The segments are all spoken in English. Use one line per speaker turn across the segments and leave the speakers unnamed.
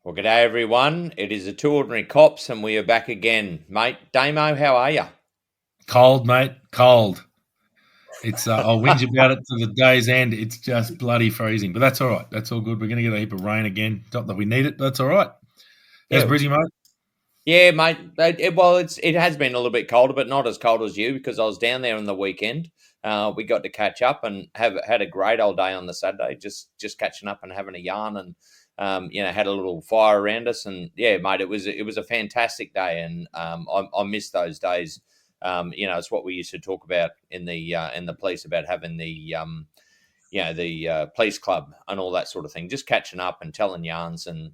Well, g'day everyone. It is the Two Ordinary Cops, and we are back again, mate. Damo, how are you?
Cold, mate. Cold. It's I'll whinge about it to the day's end. It's just bloody freezing, but that's all right. That's all good. We're going to get a heap of rain again. Not that we need it, but that's all right. How's
Yeah,
Brizzy, mate?
yeah, mate. It has been a little bit colder, but not as cold as you because I was down there on the weekend. We got to catch up and have had a great old day on the Saturday, just catching up and having a yarn and had a little fire around us, and yeah, mate, it was a fantastic day, and I miss those days. It's what we used to talk about in the police about having the police club and all that sort of thing, just catching up and telling yarns, and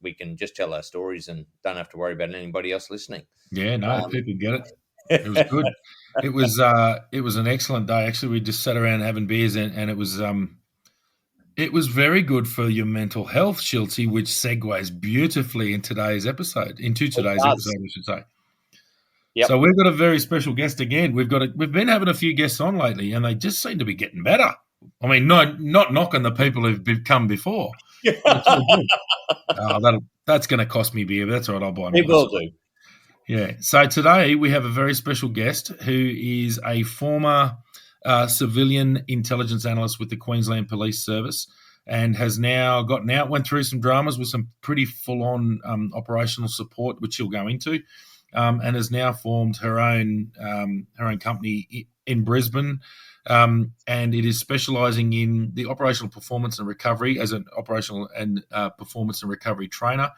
we can just tell our stories and don't have to worry about anybody else listening.
Yeah, no, people get it. It was good. It was an excellent day. Actually, we just sat around having beers, and it was very good for your mental health, Shilty, which segues beautifully into today's episode, I should say.
Yep.
So we've got a very special guest again. We've been having a few guests on lately, and they just seem to be getting better. I mean, not knocking the people who've come before. That's going to cost me beer, but that's all right. I'll buy me.
It will do.
Yeah. So today we have a very special guest who is a former civilian intelligence analyst with the Queensland Police Service, and has now gotten out, went through some dramas with some pretty full-on operational support, which she'll go into. And has now formed her own company in Brisbane, and it is specialising in the operational performance and recovery as an operational and performance and recovery trainer,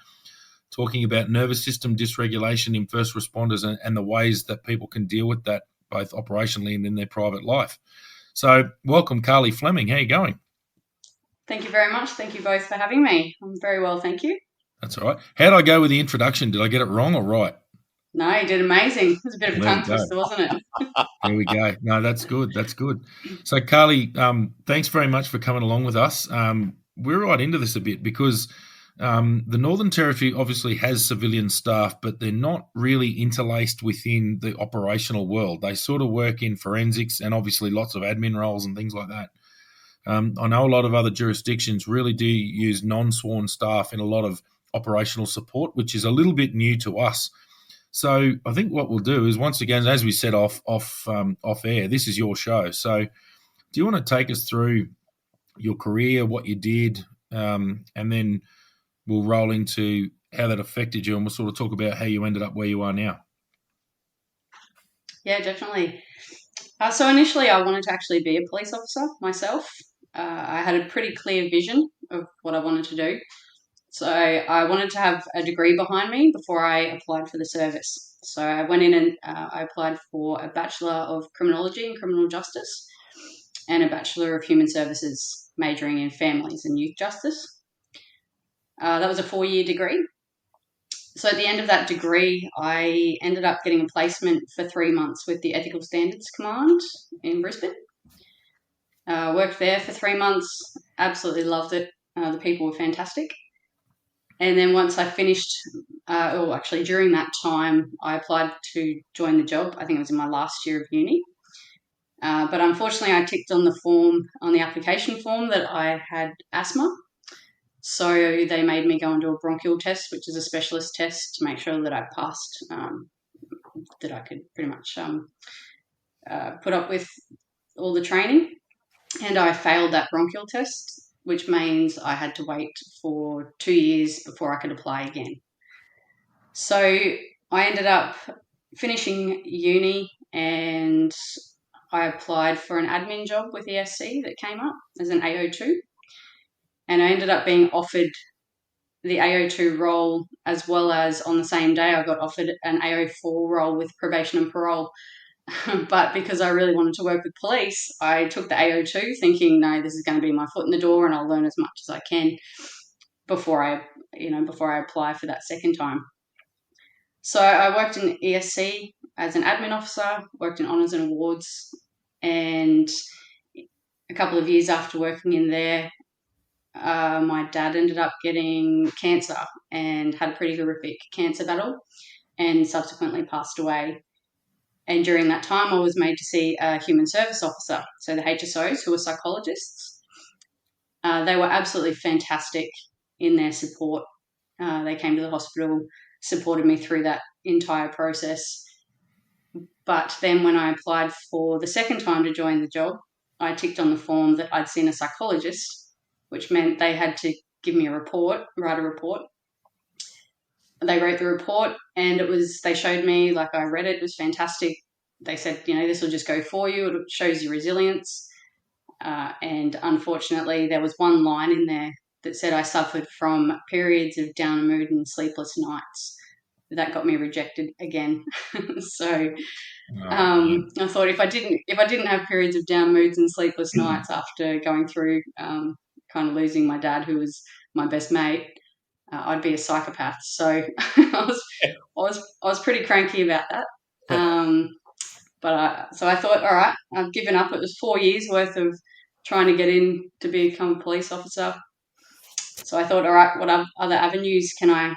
talking about nervous system dysregulation in first responders and the ways that people can deal with that both operationally and in their private life. So welcome, Karlie Fleming. How are you going?
Thank you very much. Thank you both for having me. I'm very well, thank you.
That's all right. How did I go with the introduction? Did I get it wrong or right?
No, you did amazing. It was a bit of a tongue twister, wasn't it?
There we go. No, that's good. That's good. So, Karlie, thanks very much for coming along with us. We're right into this a bit because the Northern Territory obviously has civilian staff, but they're not really interlaced within the operational world. They sort of work in forensics and obviously lots of admin roles and things like that. I know a lot of other jurisdictions really do use non-sworn staff in a lot of operational support, which is a little bit new to us. So I think what we'll do is, once again, as we said off air, this is your show. So do you want to take us through your career, what you did, and then we'll roll into how that affected you, and we'll sort of talk about how you ended up where you are now.
Yeah, definitely. So initially I wanted to actually be a police officer myself. I had a pretty clear vision of what I wanted to do. So I wanted to have a degree behind me before I applied for the service. So I went in and I applied for a Bachelor of Criminology and Criminal Justice and a Bachelor of Human Services, majoring in Families and Youth Justice. That was a 4-year degree. So at the end of that degree, I ended up getting a placement for 3 months with the Ethical Standards Command in Brisbane. Worked there for 3 months, absolutely loved it. The people were fantastic. And then once I finished, during that time, I applied to join the job. I think it was in my last year of uni. But unfortunately, I ticked on the application form that I had asthma. So they made me go and do a bronchial test, which is a specialist test to make sure that I passed, that I could pretty much put up with all the training. And I failed that bronchial test, which means I had to wait for 2 years before I could apply again. So I ended up finishing uni and I applied for an admin job with ESC that came up as an AO2. And I ended up being offered the AO2 role, as well as on the same day I got offered an AO4 role with probation and parole. But because I really wanted to work with police, I took the AO2 thinking, no, this is going to be my foot in the door and I'll learn as much as I can before I apply for that second time. So I worked in ESC as an admin officer, worked in honours and awards, and a couple of years after working in there, my dad ended up getting cancer and had a pretty horrific cancer battle and subsequently passed away. And during that time, I was made to see a human service officer, so the HSOs, who were psychologists. They were absolutely fantastic in their support. They came to the hospital, supported me through that entire process. But then when I applied for the second time to join the job, I ticked on the form that I'd seen a psychologist, which meant they had to give me write a report. They wrote the report, and they showed me, like, I read it, it was fantastic. They said, this will just go for you. It shows your resilience. And unfortunately, there was one line in there that said I suffered from periods of down mood and sleepless nights. That got me rejected again. So I thought if I didn't have periods of down moods and sleepless nights after going through kind of losing my dad, who was my best mate, I'd be a psychopath. So I was pretty cranky about that. So I thought, all right, I've given up. It was 4 years worth of trying to get in to become a police officer. So I thought, all right, what other avenues can I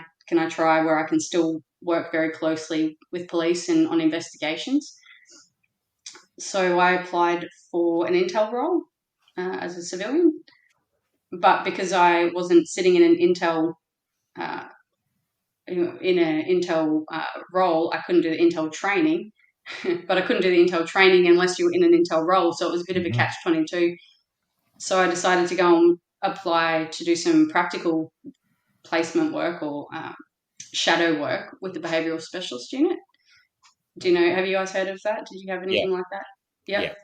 try where I can still work very closely with police and on investigations? So I applied for an intel role as a civilian, but because I wasn't sitting in an intel role, I couldn't do the intel training. But I couldn't do the intel training unless you were in an intel role, so it was a bit of a catch-22. So I decided to go and apply to do some practical placement work or shadow work with the behavioural specialist unit. Have you guys heard of that? Did you have anything like that?
Yeah.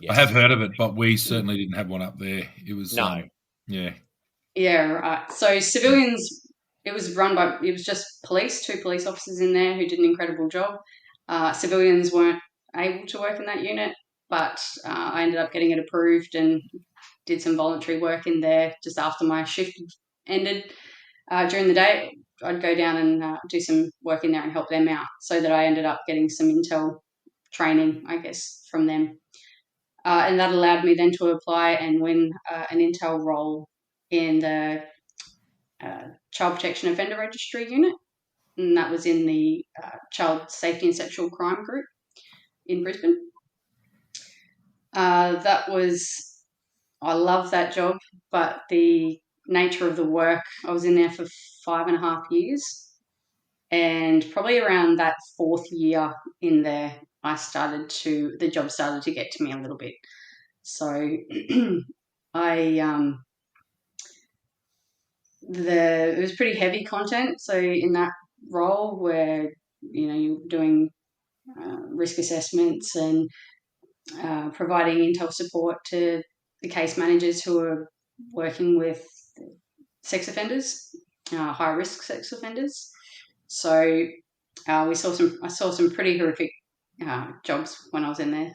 I have heard of it, but we certainly didn't have one up there. It was
no.
Yeah, right. So civilians, it was just police, 2 police officers in there who did an incredible job. Civilians weren't able to work in that unit, but I ended up getting it approved and did some voluntary work in there just after my shift ended. During the day, I'd go down and do some work in there and help them out, so that I ended up getting some intel training, I guess, from them. And that allowed me then to apply and win an intel role in the Child Protection Offender Registry unit. And that was in the Child Safety and Sexual Crime Group in Brisbane. I love that job, but the nature of the work, I was in there for 5.5 years, and probably around that 4th year in there, the job started to get to me a little bit. So it was pretty heavy content. So in that role where, you're doing risk assessments and providing intel support to the case managers who are working with sex offenders, high risk sex offenders. So I saw some pretty horrific jobs when I was in there.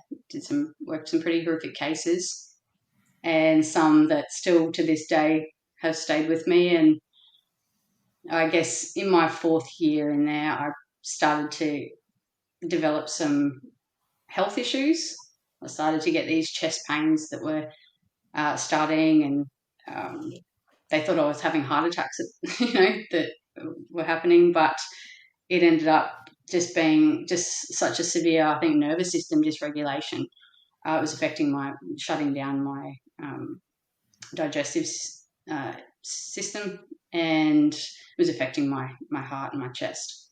Worked some pretty horrific cases, and some that still to this day have stayed with me. And I guess in my 4th year in there, I started to develop some health issues. I started to get these chest pains that were starting, and they thought I was having heart attacks, that were happening, but it ended up just being just such a severe, I think, nervous system dysregulation. It was shutting down my digestive system, and it was affecting my heart and my chest.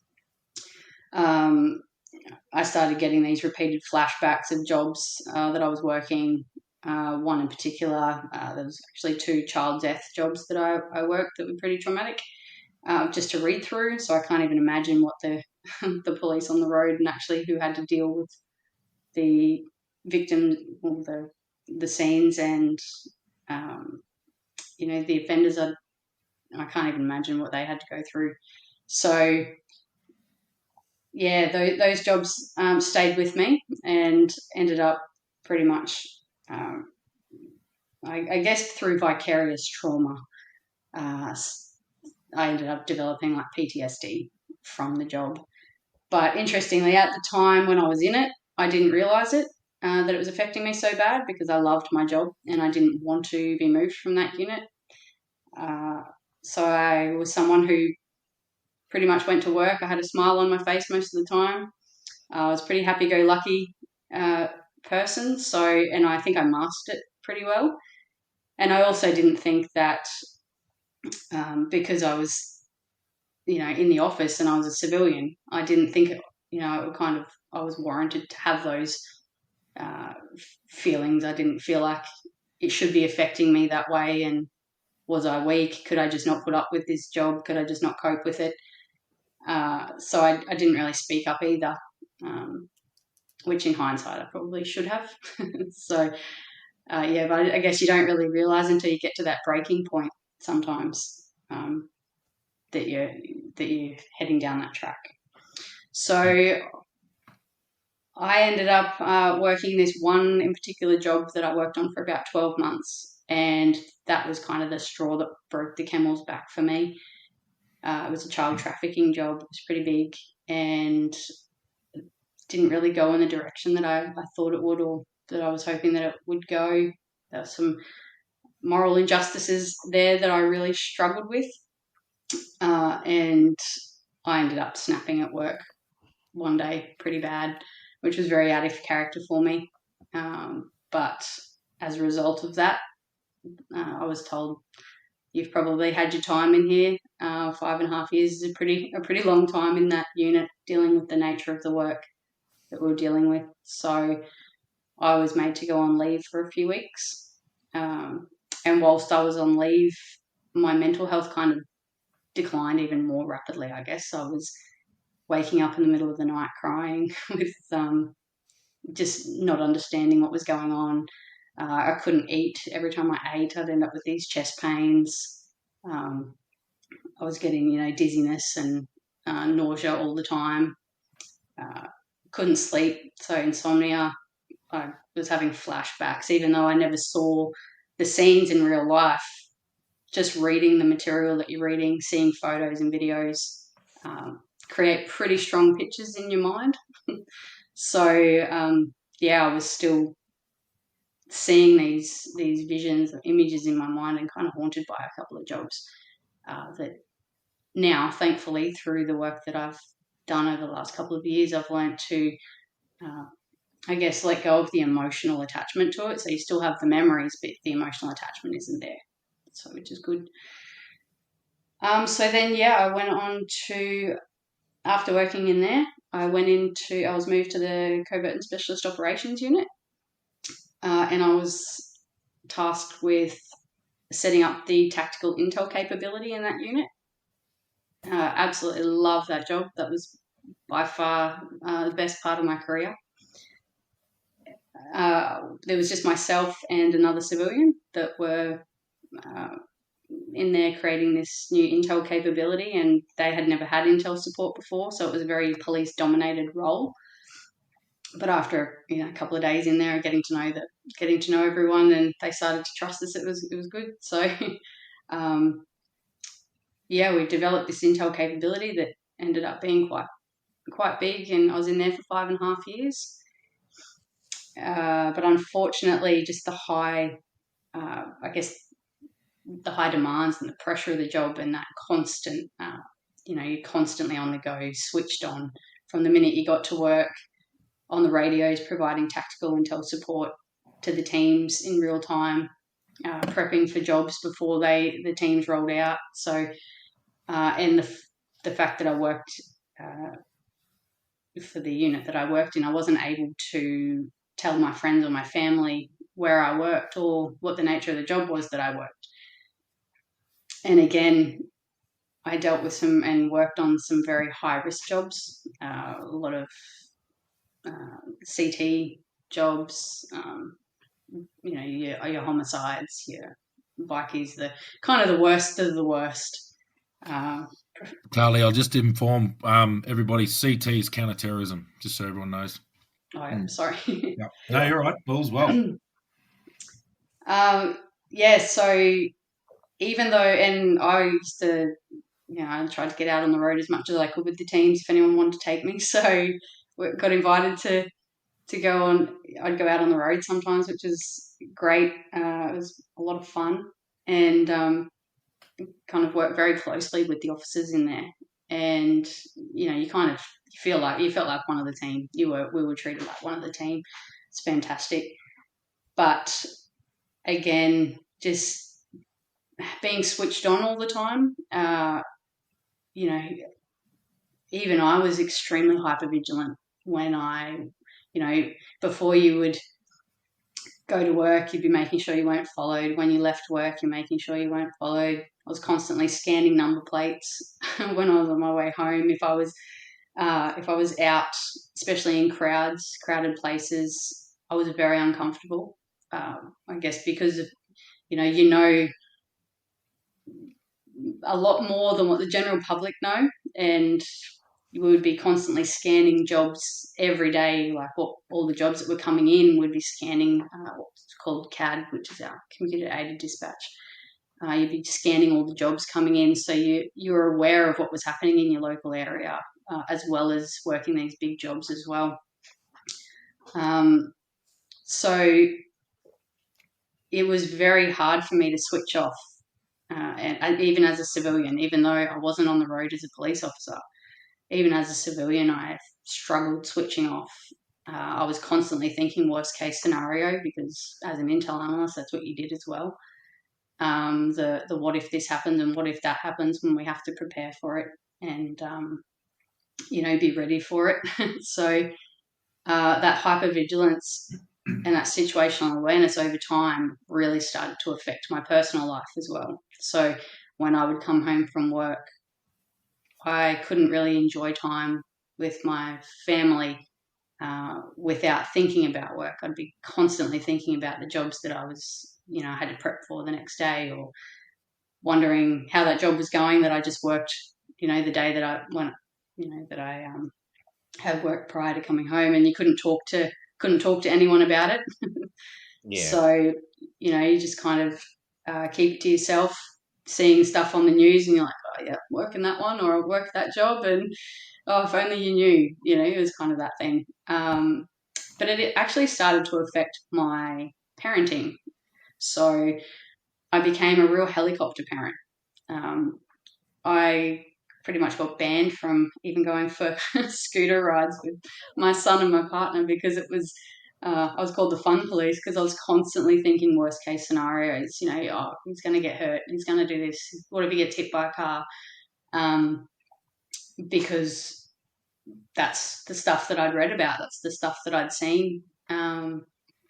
I started getting these repeated flashbacks of jobs that I was working. One in particular, there was actually 2 child death jobs that I worked that were pretty traumatic, just to read through. So I can't even imagine what the police on the road and actually who had to deal with the victims, or the scenes, and the offenders. I can't even imagine what they had to go through. So yeah, those jobs stayed with me and ended up pretty much, I guess, through vicarious trauma. I ended up developing like PTSD from the job. But interestingly, at the time when I was in it, I didn't realise it, that it was affecting me so bad, because I loved my job and I didn't want to be moved from that unit. So I was someone who pretty much went to work. I had a smile on my face most of the time. I was a pretty happy-go-lucky person, and I think I masked it pretty well. And I also didn't think that because I was in the office and I was a civilian, I didn't think I was warranted to have those feelings. I didn't feel like it should be affecting me that way. And was I weak? Could I just not put up with this job? Could I just not cope with it? So I didn't really speak up either, which in hindsight I probably should have. So, but I guess you don't really realise until you get to that breaking point sometimes that you're heading down that track. So I ended up working this one in particular job that I worked on for about 12 months, and that was kind of the straw that broke the camel's back for me. It was a child trafficking job. It was pretty big and didn't really go in the direction that I thought it would, or that I was hoping that it would go. There were some moral injustices there that I really struggled with, and I ended up snapping at work one day pretty bad, which was very out of character for me. But as a result of that, I was told, you've probably had your time in here. 5.5 years is a pretty long time in that unit, dealing with the nature of the work that we were dealing with. So I was made to go on leave for a few weeks. And whilst I was on leave, my mental health kind of declined even more rapidly, I guess. I was waking up in the middle of the night crying with just not understanding what was going on. I couldn't eat. Every time I ate, I'd end up with these chest pains. I was getting, dizziness and nausea all the time. Couldn't sleep, so insomnia. I was having flashbacks, even though I never saw the scenes in real life. Just reading the material that you're reading, seeing photos and videos, create pretty strong pictures in your mind. So, I was still seeing these visions, images in my mind, and kind of haunted by a couple of jobs that now, thankfully, through the work that I've done over the last couple of years, I've learned to, let go of the emotional attachment to it. So you still have the memories, but the emotional attachment isn't there. So, which is good. So then, I went on to, after working in there, I was moved to the Covert and Specialist Operations Unit, and I was tasked with setting up the tactical intel capability in that unit. Absolutely love that job. That was by far the best part of my career. There was just myself and another civilian that were in there creating this new intel capability, and they had never had intel support before, so it was a very police-dominated role. But after a couple of days in there, getting to know everyone, and they started to trust us, it was good. So, we developed this intel capability that ended up being quite big, and I was in there for 5.5 years. But unfortunately, just the high, the high demands and the pressure of the job, and that constant, you're constantly on the go, switched on from the minute you got to work, on the radios, providing tactical intel support to the teams in real time, prepping for jobs before the teams rolled out. So, and the fact that I worked for the unit that I worked in, I wasn't able to tell my friends or my family where I worked or what the nature of the job was that I worked. And again, I dealt with some and worked on some very high-risk jobs, a lot of CT jobs, your homicides, your bikies, the kind of the worst of the worst.
Karlie, I'll just inform everybody, CT is counter-terrorism, just so everyone knows.
Oh, yeah, sorry.
Yeah. No, you're right. All's well.
So even though, and I used to, I tried to get out on the road as much as I could with the teams if anyone wanted to take me. So we got invited to go on. I'd go out on the road sometimes, which was great. It was a lot of fun, and kind of worked very closely with the officers in there. And you kind of felt like one of the team. We were treated like one of the team. It's fantastic, but again, just being switched on all the time. even I was extremely hypervigilant when before you would go to work, you'd be making sure you weren't followed. When you left work, you're making sure you weren't followed. I was constantly scanning number plates when I was on my way home. If I was out, especially in crowded places, I was very uncomfortable. I guess because of, a lot more than what the general public know, and we would be constantly scanning jobs every day, like all the jobs that were coming in. We'd be scanning what's called CAD, which is our computer-aided dispatch. You'd be scanning all the jobs coming in, so you're aware of what was happening in your local area, as well as working these big jobs as well. So it was very hard for me to switch off, and even as a civilian, even though I wasn't on the road as a police officer, even as a civilian, I struggled switching off. I was constantly thinking worst case scenario, because as an intel analyst, that's what you did as well. The what if this happens and what if that happens, when we have to prepare for it and, be ready for it. So that hypervigilance and that situational awareness over time really started to affect my personal life as well. So when I would come home from work, I couldn't really enjoy time with my family without thinking about work. I'd be constantly thinking about the jobs that I was, I had to prep for the next day, or wondering how that job was going that I just worked, the day that I had worked prior to coming home, and you couldn't talk to anyone about it.
Yeah.
So, you just kind of keep it to yourself, seeing stuff on the news, and you're like, oh yeah, working that one, or I worked that job, and oh, if only you knew, it was kind of that thing. But it actually started to affect my parenting. So I became a real helicopter parent. I pretty much got banned from even going for scooter rides with my son and my partner, because it was, I was called the fun police, because I was constantly thinking worst case scenarios. Oh, he's going to get hurt, he's going to do this, what if he gets hit by a car? Because that's the stuff that I'd read about, that's the stuff that I'd seen, and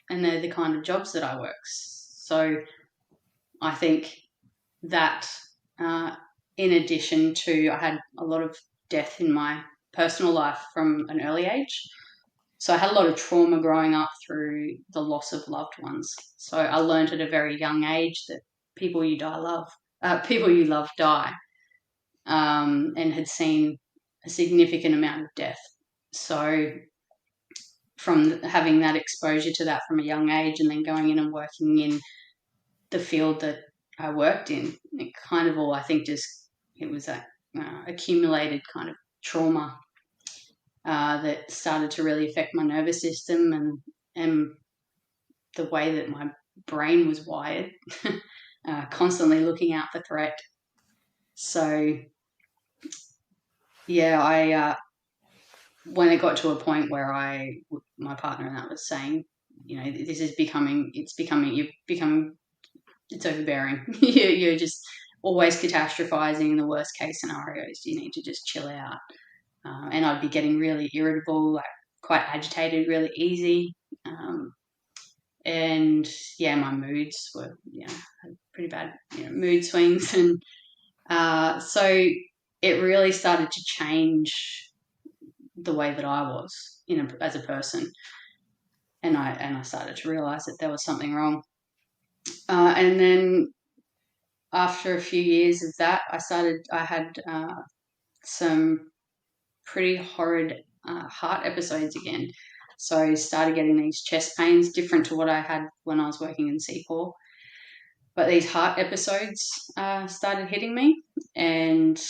they're the kind of jobs that I work. So I think that in addition to, I had a lot of death in my personal life from an early age. So I had a lot of trauma growing up through the loss of loved ones. So I learned at a very young age that people you love die, and had seen a significant amount of death. So from having that exposure to that from a young age, and then going in and working in the field that I worked in, it kind of all, I think, it was that accumulated kind of trauma that started to really affect my nervous system and the way that my brain was wired, constantly looking out for threat. So yeah, when it got to a point where my partner and I was saying, this is it's overbearing. You're just always catastrophizing the worst case scenarios. You need to just chill out. And I'd be getting really irritable, like quite agitated, really easy. And yeah, my moods were, pretty bad, mood swings. And so it really started to change the way that I was, as a person. And I started to realize that there was something wrong. And then after a few years of that, I had some pretty horrid heart episodes again. So I started getting these chest pains, different to what I had when I was working in C4. But these heart episodes started hitting me, and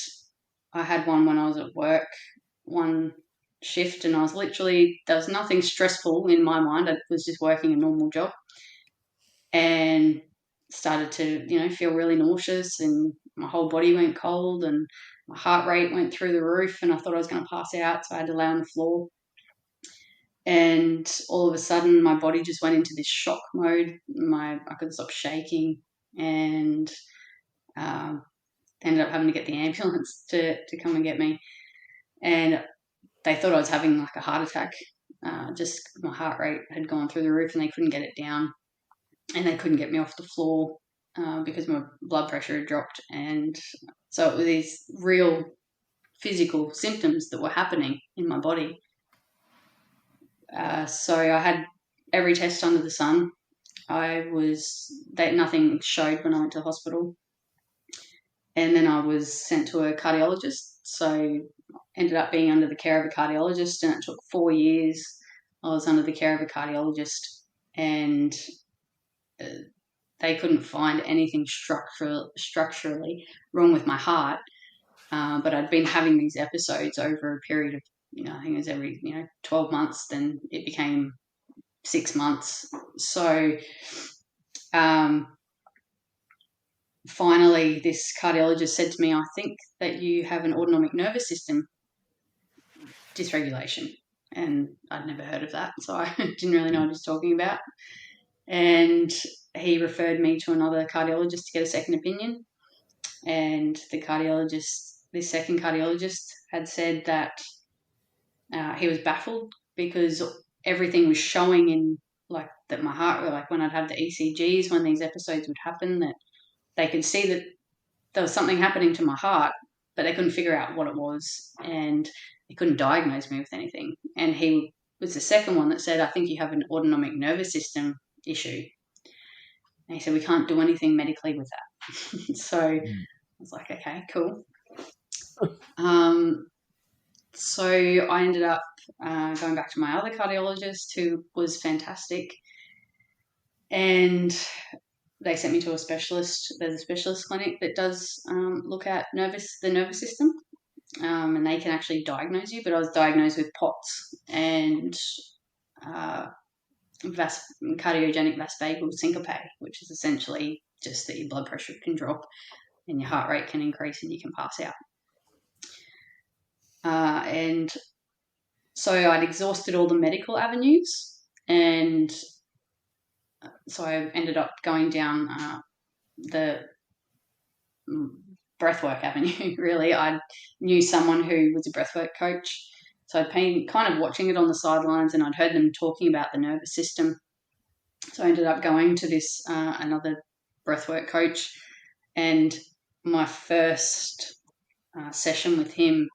I had one when I was at work, one shift, and there was nothing stressful in my mind. I was just working a normal job, and started to, feel really nauseous, and my whole body went cold, and my heart rate went through the roof, and I thought I was going to pass out, so I had to lay on the floor. And all of a sudden, my body just went into this shock mode. I couldn't stop shaking, and ended up having to get the ambulance to come and get me. And they thought I was having like a heart attack. Just my heart rate had gone through the roof and they couldn't get it down. And they couldn't get me off the floor because my blood pressure had dropped. And so it was these real physical symptoms that were happening in my body. So I had every test under the sun. Nothing showed when I went to the hospital. And then I was sent to a cardiologist. So ended up being under the care of a cardiologist, and it took 4 years. I was under the care of a cardiologist, and they couldn't find anything structurally wrong with my heart. But I'd been having these episodes over a period of, I think it was every, 12 months, then it became 6 months. So finally, this cardiologist said to me, I think that you have an autonomic nervous system dysregulation. And I'd never heard of that, so I didn't really know what he was talking about. And he referred me to another cardiologist to get a second opinion. And this second cardiologist had said that he was baffled because everything was showing in that my heart, like when I'd have the ECGs, when these episodes would happen, that they could see that there was something happening to my heart, but they couldn't figure out what it was, and they couldn't diagnose me with anything. And he was the second one that said, I think you have an autonomic nervous system issue. And he said, we can't do anything medically with that. So I was like, okay, cool. So I ended up going back to my other cardiologist, who was fantastic. And they sent me to a specialist. There's a specialist clinic that does look at the nervous system, and they can actually diagnose you. But I was diagnosed with POTS and cardiogenic vasovagal syncope, which is essentially just that your blood pressure can drop and your heart rate can increase and you can pass out. And so I'd exhausted all the medical avenues, and so I ended up going down the breathwork avenue, really. I knew someone who was a breathwork coach, so I'd been kind of watching it on the sidelines, and I'd heard them talking about the nervous system. So I ended up going to this another breathwork coach, and my first session with him,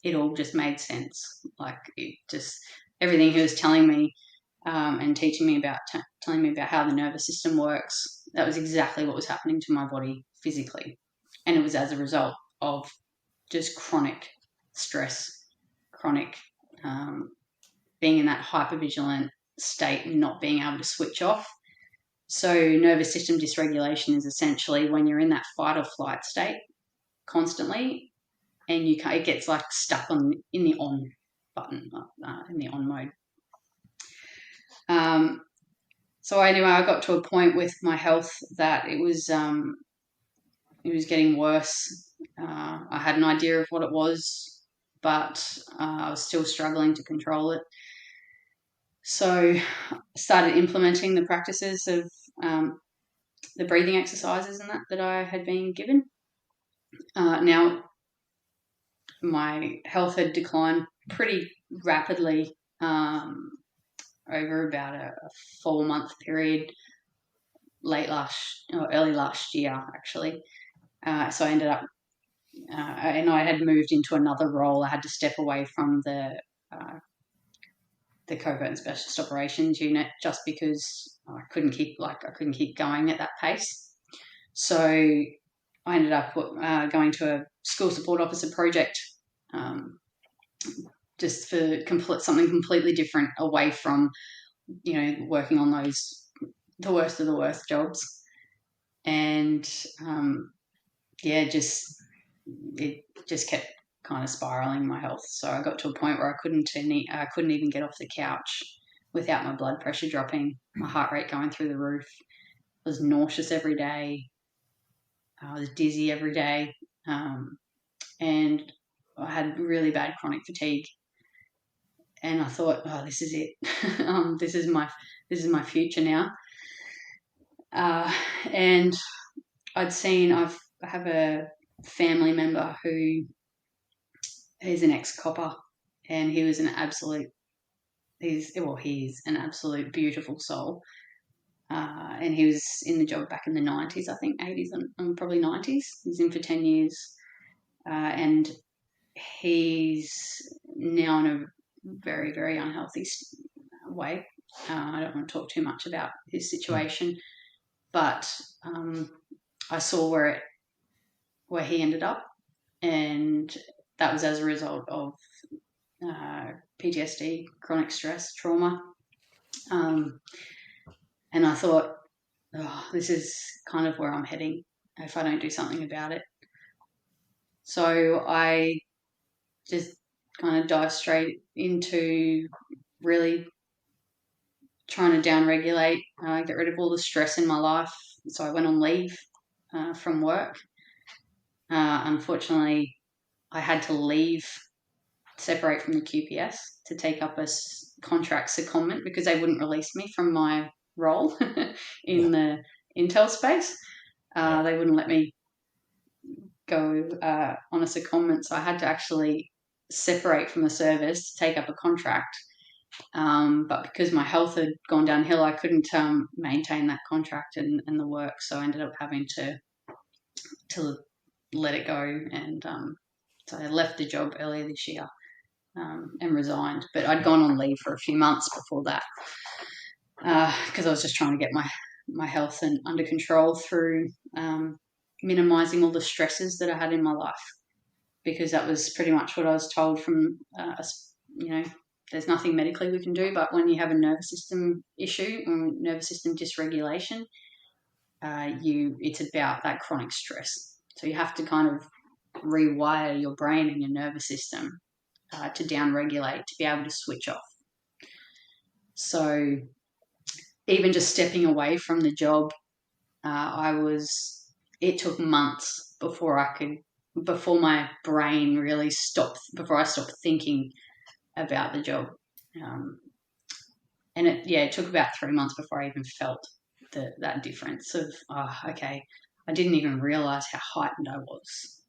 it all just made sense. Everything he was telling me and teaching me about, telling me about how the nervous system works, that was exactly what was happening to my body physically. And it was as a result of just chronic stress, chronic being in that hypervigilant state and not being able to switch off. So nervous system dysregulation is essentially when you're in that fight or flight state constantly, and it gets like stuck in the on button, in the on mode. So anyway, I got to a point with my health that it was getting worse. I had an idea of what it was, but I was still struggling to control it. So I started implementing the practices of the breathing exercises and that I had been given. Now, my health had declined pretty rapidly over about a 4-month period, early last year, actually. So I ended up, and I had moved into another role. I had to step away from the covert and specialist operations unit just because I couldn't keep going at that pace. So I ended up going to a school support officer project, just for something completely different, away from working on the worst of the worst jobs. And it just kept kind of spiraling my health. So I got to a point where I couldn't even get off the couch without my blood pressure dropping, my heart rate going through the roof. I was nauseous every day. I was dizzy every day, and I had really bad chronic fatigue. And I thought, oh, this is it. This is my future now. And I have a family member who is an ex-copper, and he was he's an absolute beautiful soul. And he was in the job back in the 90s, I think, 80s and probably 90s. He's in for 10 years. And he's now in a very, very unhealthy way. I don't want to talk too much about his situation, but I saw where he ended up, and that was as a result of PTSD, chronic stress, trauma. And I thought, this is kind of where I'm heading if I don't do something about it. So I just kind of dive straight into really trying to downregulate, get rid of all the stress in my life. So I went on leave from work. Unfortunately, I had to separate from the QPS to take up a contract secondment because they wouldn't release me from my role in the intel space. They wouldn't let me go on a secondment, so I had to actually separate from the service to take up a contract. But because my health had gone downhill, I couldn't maintain that contract and the work, so I ended up having to let it go, and so I left the job earlier this year and resigned. But I'd gone on leave for a few months before that because I was just trying to get my health under control through minimising all the stresses that I had in my life, because that was pretty much what I was told from, there's nothing medically we can do, but when you have a nervous system issue, nervous system dysregulation, it's about that chronic stress. So you have to kind of rewire your brain and your nervous system to downregulate, to be able to switch off. So even just stepping away from the job, it took months before my brain really before I stopped thinking about the job. And it took about 3 months before I even felt that difference of, okay, I didn't even realize how heightened I was.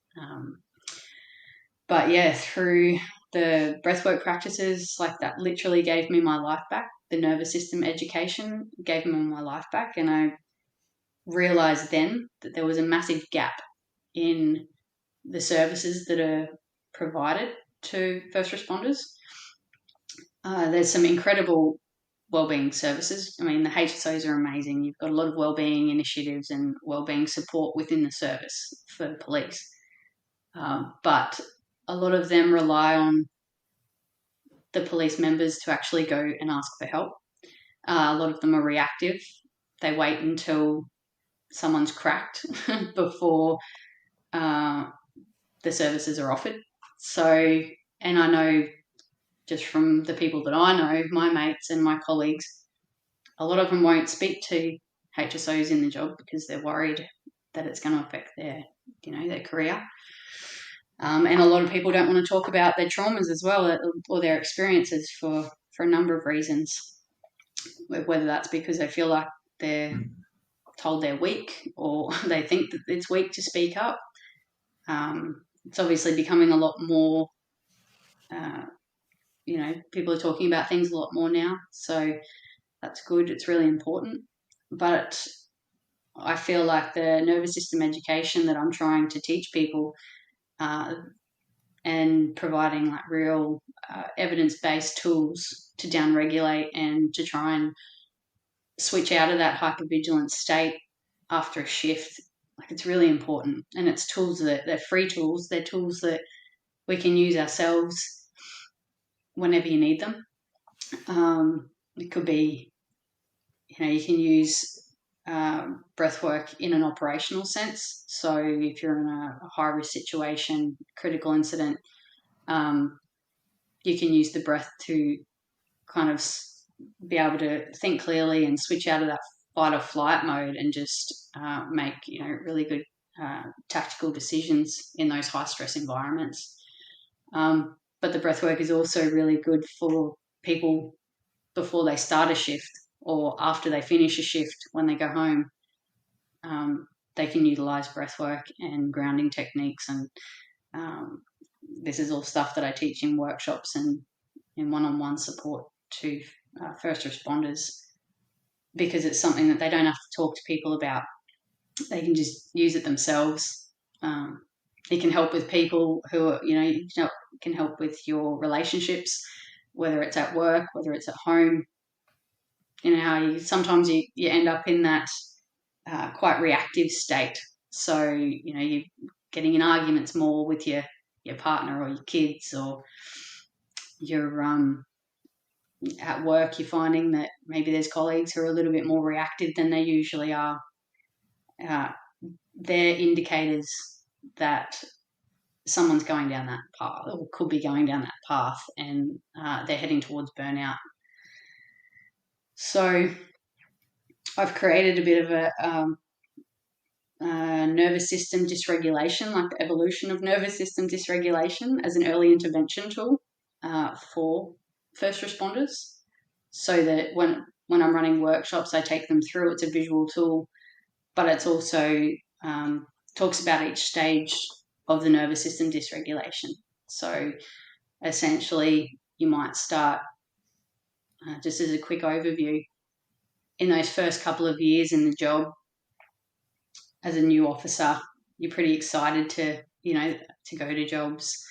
But yeah, through the breathwork practices, like that literally gave me my life back. The nervous system education gave me my life back. And I realized then that there was a massive gap in the services that are provided to first responders. There's some incredible wellbeing services. I mean, the HSOs are amazing. You've got a lot of wellbeing initiatives and wellbeing support within the service for the police. But a lot of them rely on the police members to actually go and ask for help. A lot of them are reactive. They wait until someone's cracked before the services are offered. So, and I know just from the people that I know, my mates and my colleagues, a lot of them won't speak to HSOs in the job because they're worried that it's going to affect their career. And a lot of people don't want to talk about their traumas as well, or their experiences for a number of reasons, whether that's because they feel like they're told they're weak, or they think that it's weak to speak up. It's obviously becoming a lot more, people are talking about things a lot more now, so that's good. It's really important. But I feel like the nervous system education that I'm trying to teach people and providing like real evidence-based tools to downregulate and to try and switch out of that hypervigilance state after a shift, like, it's really important. And it's tools they're free tools. They're tools that we can use ourselves whenever you need them. It could be, you can use breath work in an operational sense. So if you're in a high-risk situation, critical incident, you can use the breath to kind of be able to think clearly and switch out of that fight or flight mode and just make really good tactical decisions in those high-stress environments. But the breath work is also really good for people before they start a shift or after they finish a shift when they go home. they can utilize breath work and grounding techniques. And this is all stuff that I teach in workshops and in one-on-one support to first responders, because it's something that they don't have to talk to people about. They can just use it themselves. It can help with people who are, it can help with your relationships, whether it's at work, whether it's at home. How sometimes you end up in that quite reactive state. So, you're getting in arguments more with your partner or your kids, or you're at work, you're finding that maybe there's colleagues who are a little bit more reactive than they usually are. They're indicators that someone's going down that path, or could be going down that path, and they're heading towards burnout. So I've created a bit of a nervous system dysregulation, like the evolution of nervous system dysregulation, as an early intervention tool for first responders, so that when I'm running workshops, I take them through. It's a visual tool, but it's also talks about each stage of the nervous system dysregulation. So essentially, you might start, just as a quick overview, in those first couple of years in the job as a new officer, you're pretty excited to go to jobs,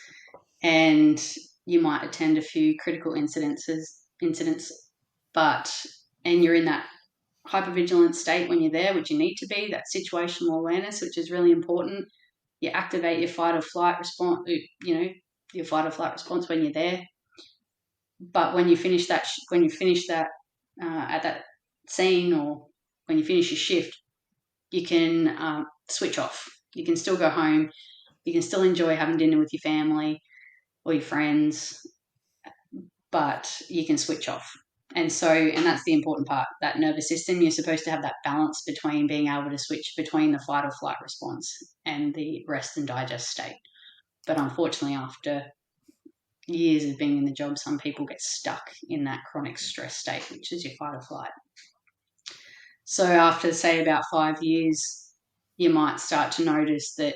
and you might attend a few critical incidents, and you're in that hypervigilance state when you're there, which you need to be, that situational awareness, which is really important. You activate your fight or flight response, your fight or flight response when you're there. But when you finish that, at that scene, or when you finish your shift, you can switch off. You can still go home. You can still enjoy having dinner with your family or your friends, but you can switch off. And that's the important part, that nervous system. You're supposed to have that balance between being able to switch between the fight or flight response and the rest and digest state. But unfortunately, after years of being in the job, some people get stuck in that chronic stress state, which is your fight or flight. So after, say, about 5 years, you might start to notice that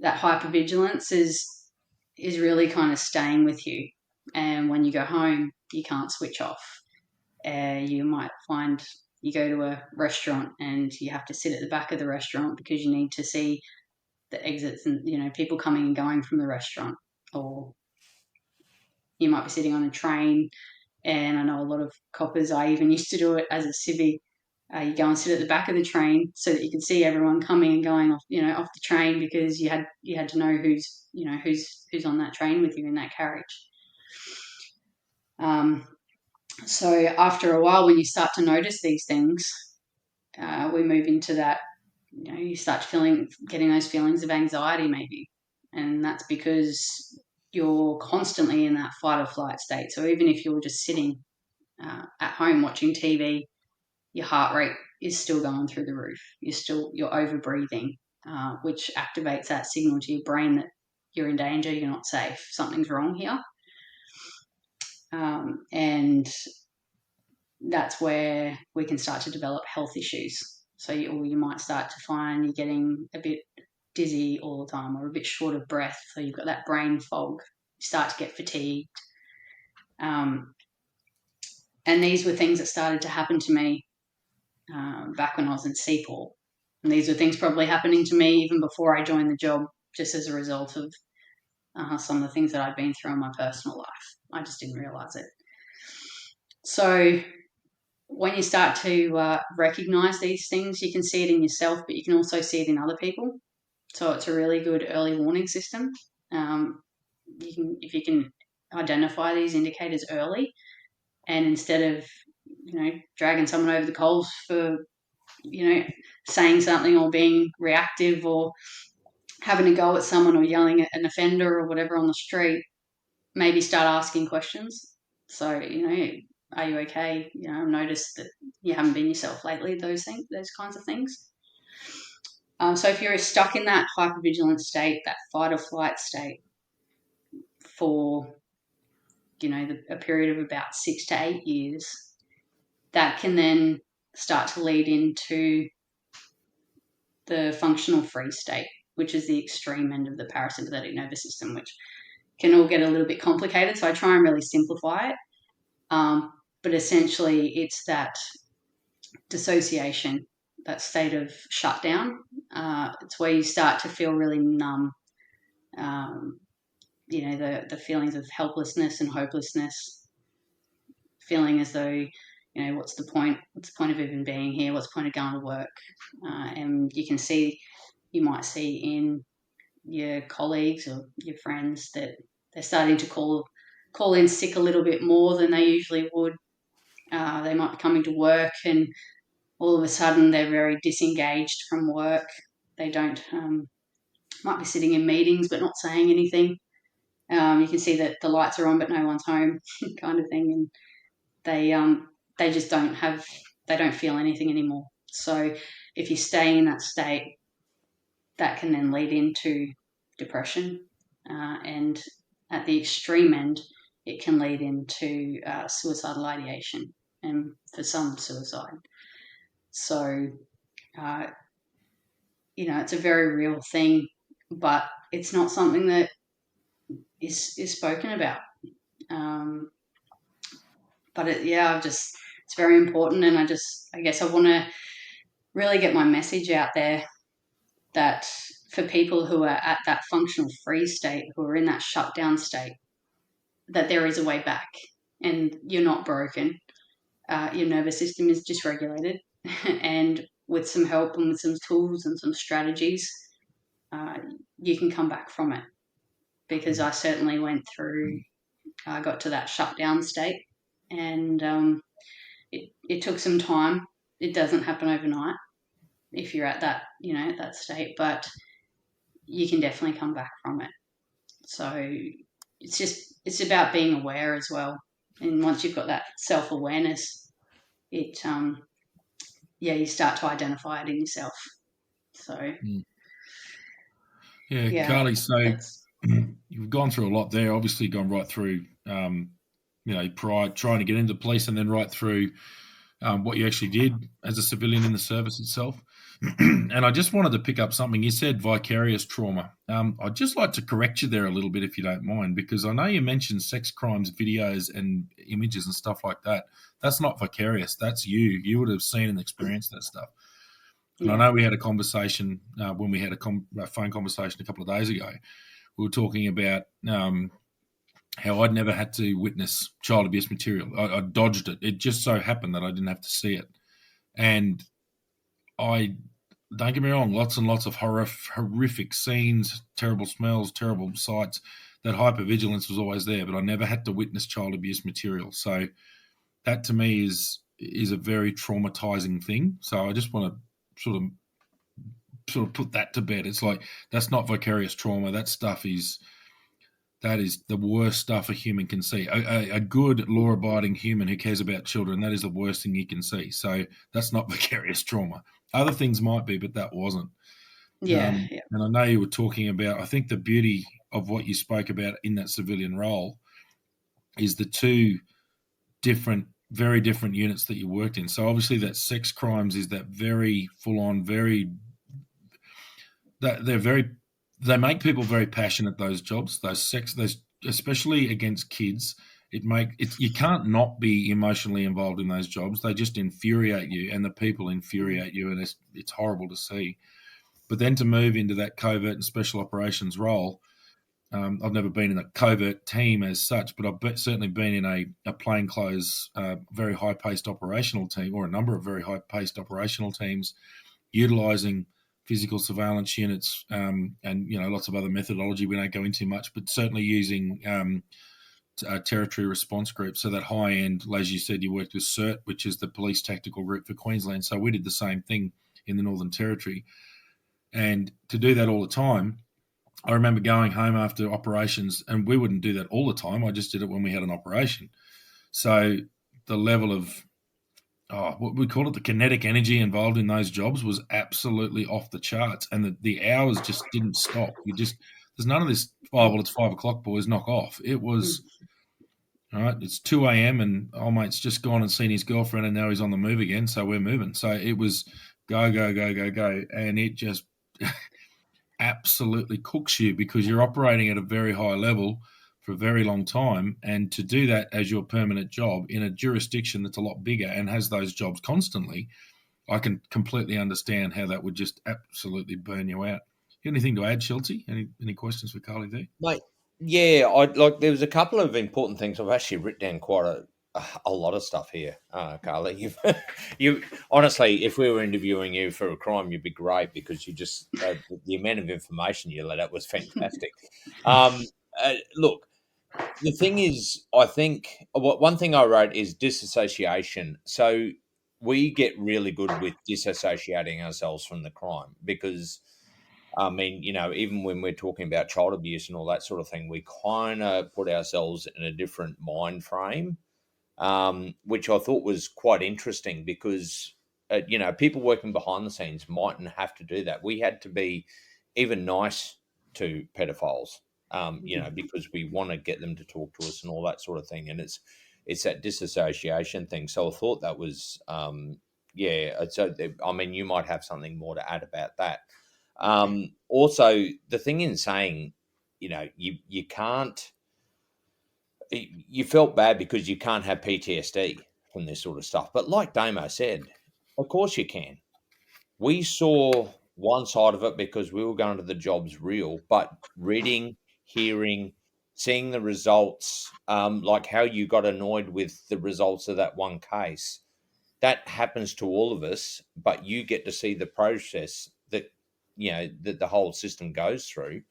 hypervigilance is really kind of staying with you. And when you go home, you can't switch off. You might find you go to a restaurant and you have to sit at the back of the restaurant because you need to see the exits and, people coming and going from the restaurant. Or you might be sitting on a train, and I know a lot of coppers, I even used to do it as a civvy. You go and sit at the back of the train so that you can see everyone coming and going off, off the train, because you had to know who's on that train with you in that carriage. So after a while, when you start to notice these things, we move into that, you start getting those feelings of anxiety maybe. And that's because you're constantly in that fight or flight state. So even if you're just sitting at home watching TV, your heart rate is still going through the roof. You're over breathing, which activates that signal to your brain that you're in danger, you're not safe, something's wrong here. And that's where we can start to develop health issues. So you might start to find you're getting a bit dizzy all the time, or a bit short of breath. So you've got that brain fog. You start to get fatigued. And these were things that started to happen to me back when I was in CPAW. And these were things probably happening to me even before I joined the job, just as a result of some of the things that I'd been through in my personal life. I just didn't realise it. So when you start to recognise these things, you can see it in yourself, but you can also see it in other people. So it's a really good early warning system. If you can identify these indicators early, and instead of dragging someone over the coals for saying something, or being reactive, or having a go at someone, or yelling at an offender or whatever on the street, maybe start asking questions. So are you okay? I've noticed that you haven't been yourself lately. Those kinds of things. So if you're stuck in that hypervigilance state, that fight or flight state, for a period of about 6 to 8 years, that can then start to lead into the functional free state, which is the extreme end of the parasympathetic nervous system, which can all get a little bit complicated. So I try and really simplify it. But essentially, it's that dissociation, that state of shutdown. It's where you start to feel really numb. The feelings of helplessness and hopelessness, feeling as though, what's the point? What's the point of even being here? What's the point of going to work? And you might see in your colleagues or your friends that they're starting to call in sick a little bit more than they usually would. They might be coming to work and all of a sudden they're very disengaged from work. They don't, might be sitting in meetings but not saying anything. You can see that the lights are on but no one's home kind of thing. And they just they don't feel anything anymore. So if you stay in that state, that can then lead into depression. And at the extreme end, it can lead into suicidal ideation and for some suicide. So, it's a very real thing, but it's not something that is spoken about. But it's very important, and I guess I want to really get my message out there that for people who are at that functional free state, who are in that shutdown state, that there is a way back, and you're not broken. Your nervous system is dysregulated, and with some help and with some tools and some strategies, you can come back from it. Because I certainly I got to that shutdown state, and it took some time. It doesn't happen overnight if you're at that, at that state, but you can definitely come back from it. So it's about being aware as well. And once you've got that self-awareness, you start to identify it in yourself. So,
Karlie, so you've gone through a lot there, obviously gone right through, trying to get into police and then right through what you actually did as a civilian in the service itself. And I just wanted to pick up something. You said vicarious trauma. I'd just like to correct you there a little bit, if you don't mind, because I know you mentioned sex crimes, videos and images and stuff like that. That's not vicarious. That's you. You would have seen and experienced that stuff. And I know we had a conversation when we had a phone conversation a couple of days ago. We were talking about how I'd never had to witness child abuse material. I dodged it. It just so happened that I didn't have to see it. And don't get me wrong, lots and lots of horrific scenes, terrible smells, terrible sights. That hypervigilance was always there, but I never had to witness child abuse material. So that to me is a very traumatizing thing. So I just want to sort of put that to bed. It's like, that's not vicarious trauma. That is the worst stuff a human can see. A good law-abiding human who cares about children, that is the worst thing you can see. So that's not vicarious trauma. Other things might be, but that wasn't. And I know you were talking about, I think the beauty of what you spoke about in that civilian role is the two very different units that you worked in. So obviously that sex crimes is that very full-on, they make people very passionate, those jobs, those especially against kids. You can't not be emotionally involved in those jobs. They just infuriate you, and the people infuriate you, and it's horrible to see. But then to move into that covert and special operations role, I've never been in a covert team as such, but I've certainly been in a plainclothes, very high-paced operational team, or a number of very high-paced operational teams, utilising physical surveillance units and lots of other methodology we don't go into much, but certainly using territory response groups. So that high end, as you said, you worked with CERT, which is the police tactical group for Queensland. So we did the same thing in the Northern Territory. And to do that all the time, I remember going home after operations, and we wouldn't do that all the time. I just did it when we had an operation. So the level of what we call it, the kinetic energy involved in those jobs was absolutely off the charts, and the hours just didn't stop. There's none of this, it's 5 o'clock, boys, knock off. It was, all right, it's 2 a.m. and mate's just gone and seen his girlfriend and now he's on the move again, so we're moving. So it was go, go, go, go, go, and it just absolutely cooks you because you're operating at a very high level for a very long time. And to do that as your permanent job in a jurisdiction that's a lot bigger and has those jobs constantly, I can completely understand how that would just absolutely burn you out. Anything to add, Shelty? Any questions for Karlie there?
Mate, yeah, I like. There was a couple of important things. I've actually written down quite a lot of stuff here, Karlie. You honestly, if we were interviewing you for a crime, you'd be great because you just the amount of information you let out was fantastic. Look, the thing is, I think one thing I wrote is disassociation. So we get really good with disassociating ourselves from the crime because I mean, even when we're talking about child abuse and all that sort of thing, we kind of put ourselves in a different mind frame, which I thought was quite interesting because, people working behind the scenes mightn't have to do that. We had to be even nice to pedophiles, because we want to get them to talk to us and all that sort of thing. And it's that disassociation thing. So I thought that was, yeah. So I mean, you might have something more to add about that. Also, the thing in saying, you can't, you felt bad because you can't have PTSD from this sort of stuff. But like Damo said, of course you can. We saw one side of it because we were going to the jobs real, but reading, hearing, seeing the results, like how you got annoyed with the results of that one case, that happens to all of us, but you get to see the process that that the whole system goes through,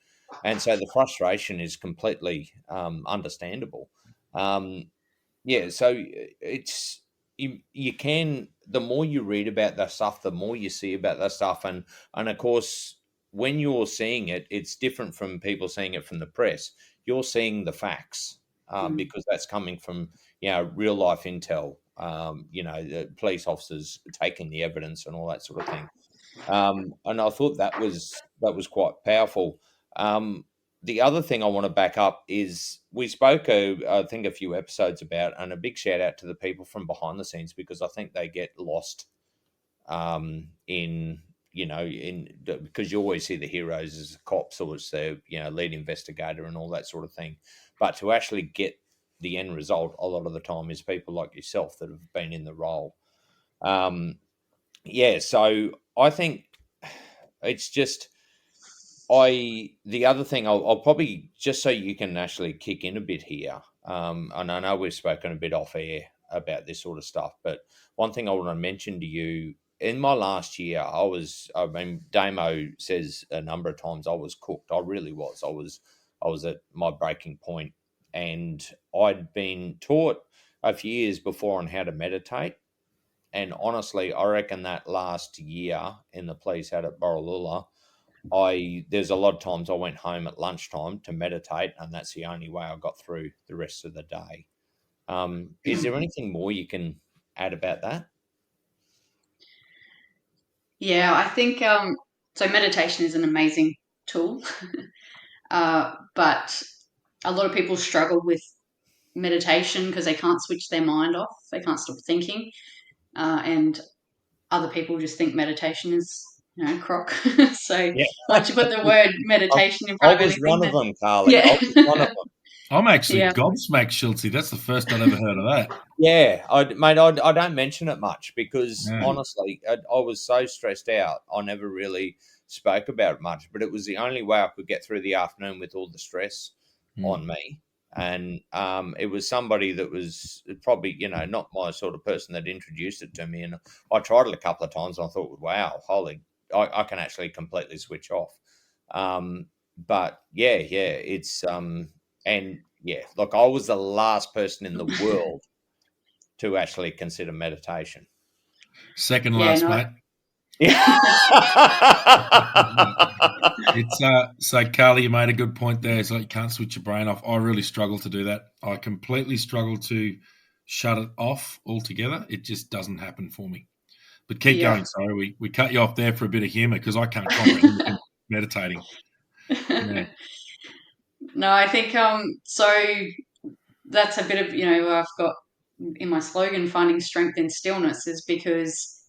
and so the frustration is completely understandable. Um, yeah, so it's you can the more you read about that stuff, the more you see about that stuff, and of course when you're seeing it, it's different from people seeing it from the press. You're seeing the facts because that's coming from real life intel. The police officers taking the evidence and all that sort of thing. And I thought that was quite powerful. The other thing I want to back up is we spoke, I think, a few episodes about, and a big shout out to the people from behind the scenes because I think they get lost because you always see the heroes as the cops or as the lead investigator and all that sort of thing, but to actually get the end result a lot of the time is people like yourself that have been in the role. Yeah, so I think it's just the other thing I'll probably just so you can actually kick in a bit here, and I know we've spoken a bit off air about this sort of stuff, but one thing I want to mention to you in my last year, I mean, Damo says a number of times I was cooked. I really was. I was at my breaking point, and I'd been taught a few years before on how to meditate. And honestly, I reckon that last year in the police out at Borroloola, there's a lot of times I went home at lunchtime to meditate, and that's the only way I got through the rest of the day. Is there anything more you can add about that?
Yeah, I think so. Meditation is an amazing tool, but a lot of people struggle with meditation because they can't switch their mind off. They can't stop thinking, and other people just think meditation is crock. So
Yeah,
once you put the word
I,
meditation in
I
front of
was
anything,
one of
then
them, Carly. I
yeah,
was one of them.
I'm actually
yeah,
gobsmacked, Schultzy. That's the first I'd ever heard of that.
Yeah, I don't mention it much because
Yeah.
honestly, I was so stressed out. I never really spoke about it much, but it was the only way I could get through the afternoon with all the stress
Mm.
on me. And it was somebody that was probably, not my sort of person that introduced it to me. And I tried it a couple of times and I thought, wow, holy, I can actually completely switch off. But yeah, and yeah, look, I was the last person in the world to actually consider meditation.
Second
yeah.
last,
No,
mate.
Yeah.
It's so Carly, you made a good point there. It's like you can't switch your brain off. I really struggle to do that. I completely struggle to shut it off altogether. It just doesn't happen for me. But keep
yeah.
going. Sorry, we cut you off there for a bit of humour because I can't comprehend meditating. Yeah.
No, I think so that's a bit of I've got in my slogan finding strength in stillness is because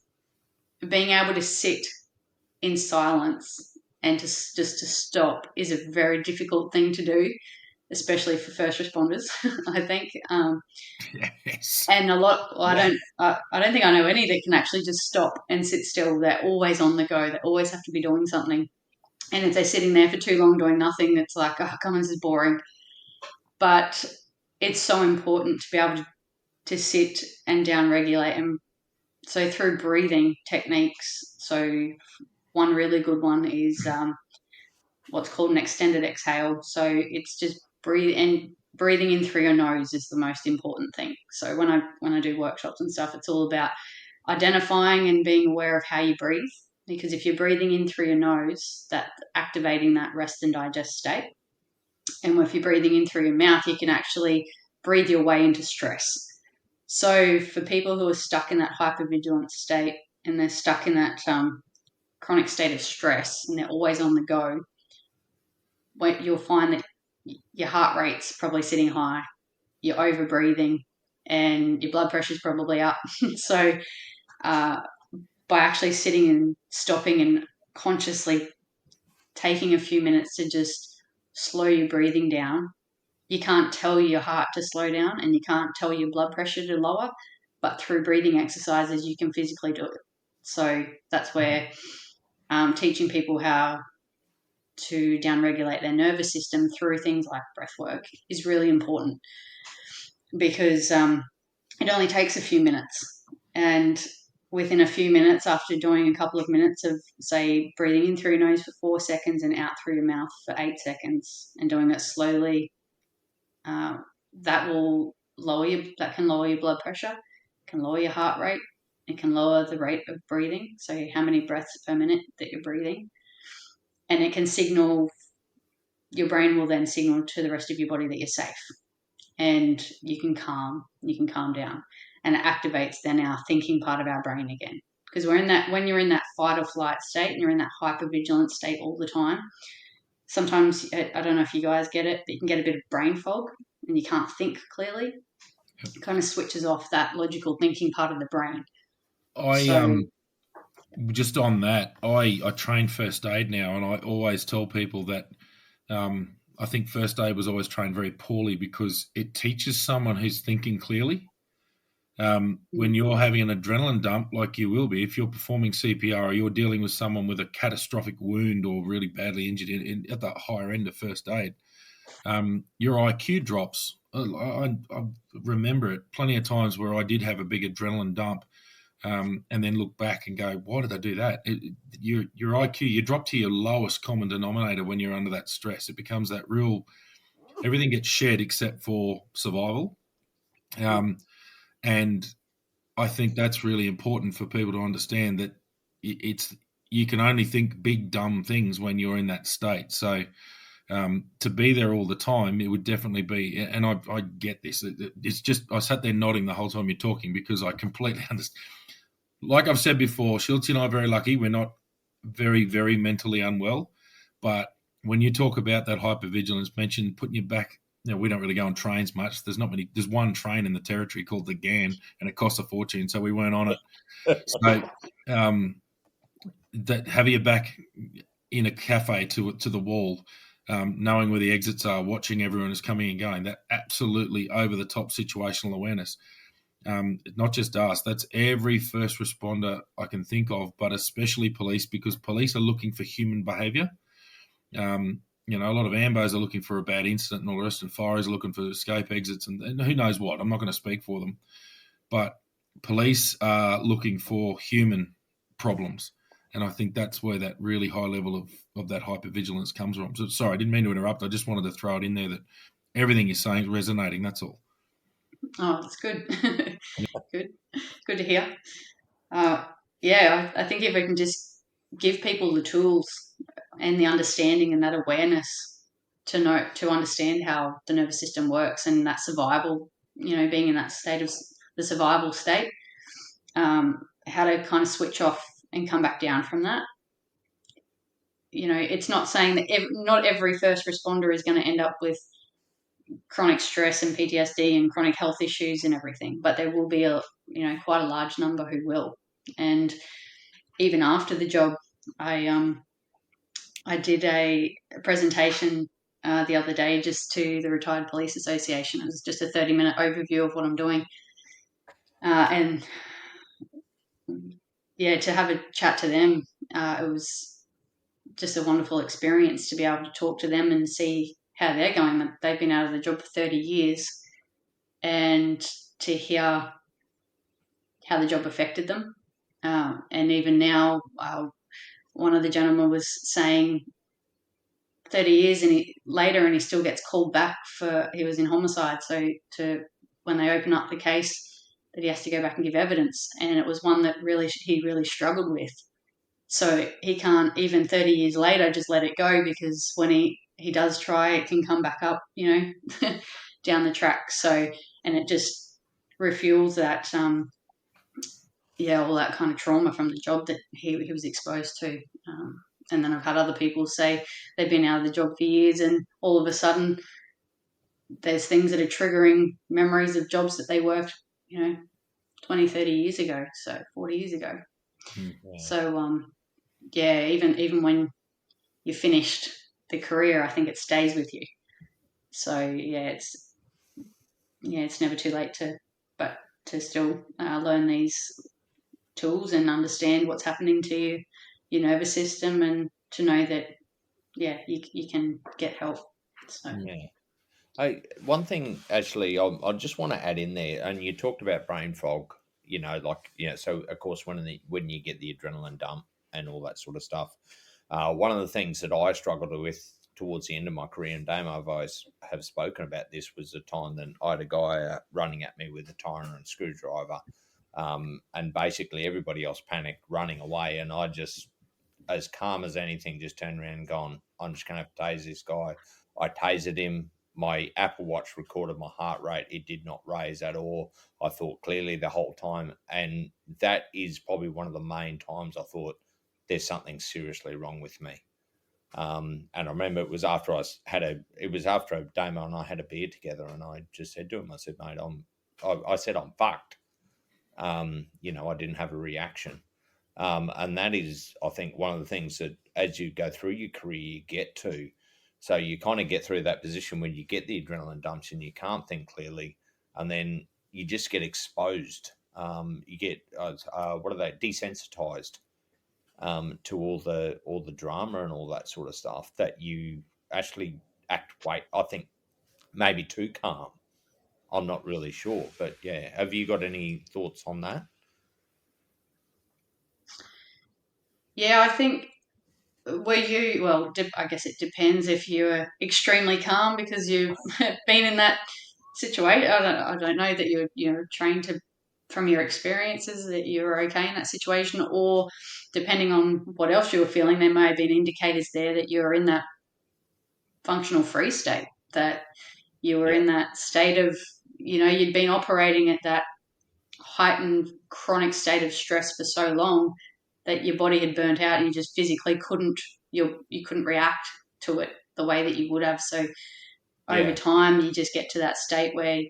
being able to sit in silence and to stop is a very difficult thing to do, especially for first responders, I think.
Yes.
And a lot, I don't think I know any that can actually just stop and sit still. They're always on the go. They always have to be doing something. And if they're sitting there for too long doing nothing, it's like, oh, come on, this is boring. But it's so important to be able to sit and down-regulate. And so through breathing techniques, so one really good one is what's called an extended exhale. So it's just breathing in through your nose is the most important thing. So when I do workshops and stuff, it's all about identifying and being aware of how you breathe. Because if you're breathing in through your nose, that's activating that rest and digest state. And if you're breathing in through your mouth, you can actually breathe your way into stress. So for people who are stuck in that hypervigilance state and they're stuck in that chronic state of stress and they're always on the go, you'll find that your heart rate's probably sitting high, you're over breathing, and your blood pressure's probably up. So by actually sitting and stopping and consciously taking a few minutes to just slow your breathing down, you can't tell your heart to slow down and you can't tell your blood pressure to lower, but through breathing exercises, you can physically do it. So that's where teaching people how to downregulate their nervous system through things like breath work is really important, because it only takes a few minutes. And within a few minutes, after doing a couple of minutes of, say, breathing in through your nose for 4 seconds and out through your mouth for 8 seconds and doing it slowly, that can lower your blood pressure, can lower your heart rate, it can lower the rate of breathing, so how many breaths per minute that you're breathing. And it can signal, your brain will then signal to the rest of your body that you're safe and you can calm down. And it activates then our thinking part of our brain again. Because when you're in that fight or flight state and you're in that hypervigilance state all the time, sometimes, I don't know if you guys get it, but you can get a bit of brain fog and you can't think clearly. It kind of switches off that logical thinking part of the brain.
Just on that, I train first aid now, and I always tell people that I think first aid was always trained very poorly because it teaches someone who's thinking clearly. When you're having an adrenaline dump, like you will be, if you're performing CPR or you're dealing with someone with a catastrophic wound or really badly injured at the higher end of first aid, your IQ drops. I remember it plenty of times where I did have a big adrenaline dump, and then look back and go, why did I do that? Your IQ, you drop to your lowest common denominator when you're under that stress. It becomes that real, everything gets shed except for survival. And I think that's really important for people to understand, that you can only think big, dumb things when you're in that state. So to be there all the time, it would definitely be, and I get this. It's just, I sat there nodding the whole time you're talking because I completely understand. Like I've said before, Schultz and I are very lucky. We're not very, very mentally unwell. But when you talk about that hypervigilance, mention putting you back, we don't really go on trains much. There's one train in the territory called the GAN, and it costs a fortune, so we weren't on it. So that have you back in a cafe to the wall, knowing where the exits are, watching everyone is coming and going, that absolutely over-the-top situational awareness. Not just us, that's every first responder I can think of, but especially police, because police are looking for human behaviour. A lot of ambos are looking for a bad incident and all the rest, and fires are looking for escape exits and who knows what. I'm not going to speak for them. But police are looking for human problems. And I think that's where that really high level of that hypervigilance comes from. So, sorry, I didn't mean to interrupt. I just wanted to throw it in there that everything you're saying is resonating, that's all.
Oh, that's good. Good to hear. I think if we can just give people the tools and the understanding and that awareness to understand how the nervous system works and that survival, being in that state of the survival state, how to kind of switch off and come back down from that. It's not saying that not every first responder is going to end up with chronic stress and PTSD and chronic health issues and everything, but there will be quite a large number who will. And even after the job, I did a presentation the other day just to the Retired Police Association. It was just a 30-minute overview of what I'm doing. And yeah, to have a chat to them, it was just a wonderful experience to be able to talk to them and see how they're going. They've been out of the job for 30 years, and to hear how the job affected them. And even now, one of the gentlemen was saying 30 years later, and he still gets called back for, he was in homicide. So when they open up the case, that he has to go back and give evidence. And it was one that he really struggled with. So he can't, even 30 years later, just let it go, because when he does try, it can come back up, down the track. So, and it just refuels that, all that kind of trauma from the job that he was exposed to. And then I've had other people say they've been out of the job for years, and all of a sudden there's things that are triggering memories of jobs that they worked, 20, 30 years ago, so 40 years ago.
Yeah.
So, even when you're finished the career, I think it stays with you. So, it's never too late to still learn these tools and understand what's happening to your nervous system, and to know that, you can get help. So.
Yeah. One thing, actually, I just want to add in there, and you talked about brain fog, so of course, when you get the adrenaline dump and all that sort of stuff, one of the things that I struggled with towards the end of my career, and Damo, I've always have spoken about this, was the time that I had a guy running at me with a tire and screwdriver, and basically everybody else panicked, running away, and I just, as calm as anything, just turned around and gone, I'm just going to have to tase this guy. I tasered him. My Apple Watch recorded my heart rate. It did not raise at all. I thought clearly the whole time. And that is probably one of the main times I thought there's something seriously wrong with me. And I remember it was after Damo and I had a beer together, and I just said to him, I said, mate, I'm fucked. I didn't have a reaction. And that is, I think, one of the things that as you go through your career, you get to. So you kind of get through that position when you get the adrenaline dumps and you can't think clearly, and then you just get exposed. You get desensitized to all the drama and all that sort of stuff, that you actually I think maybe too calm. I'm not really sure, but yeah. Have you got any thoughts on that?
Yeah, I think, I guess it depends if you're extremely calm because you've been in that situation. I don't know that you're trained to, from your experiences, that you're okay in that situation, or depending on what else you were feeling, there may have been indicators there that you're in that functional free state, that you were in that state of, you'd been operating at that heightened chronic state of stress for so long that your body had burnt out, and you just physically you couldn't react to it the way that you would have. So over time, you just get to that state where,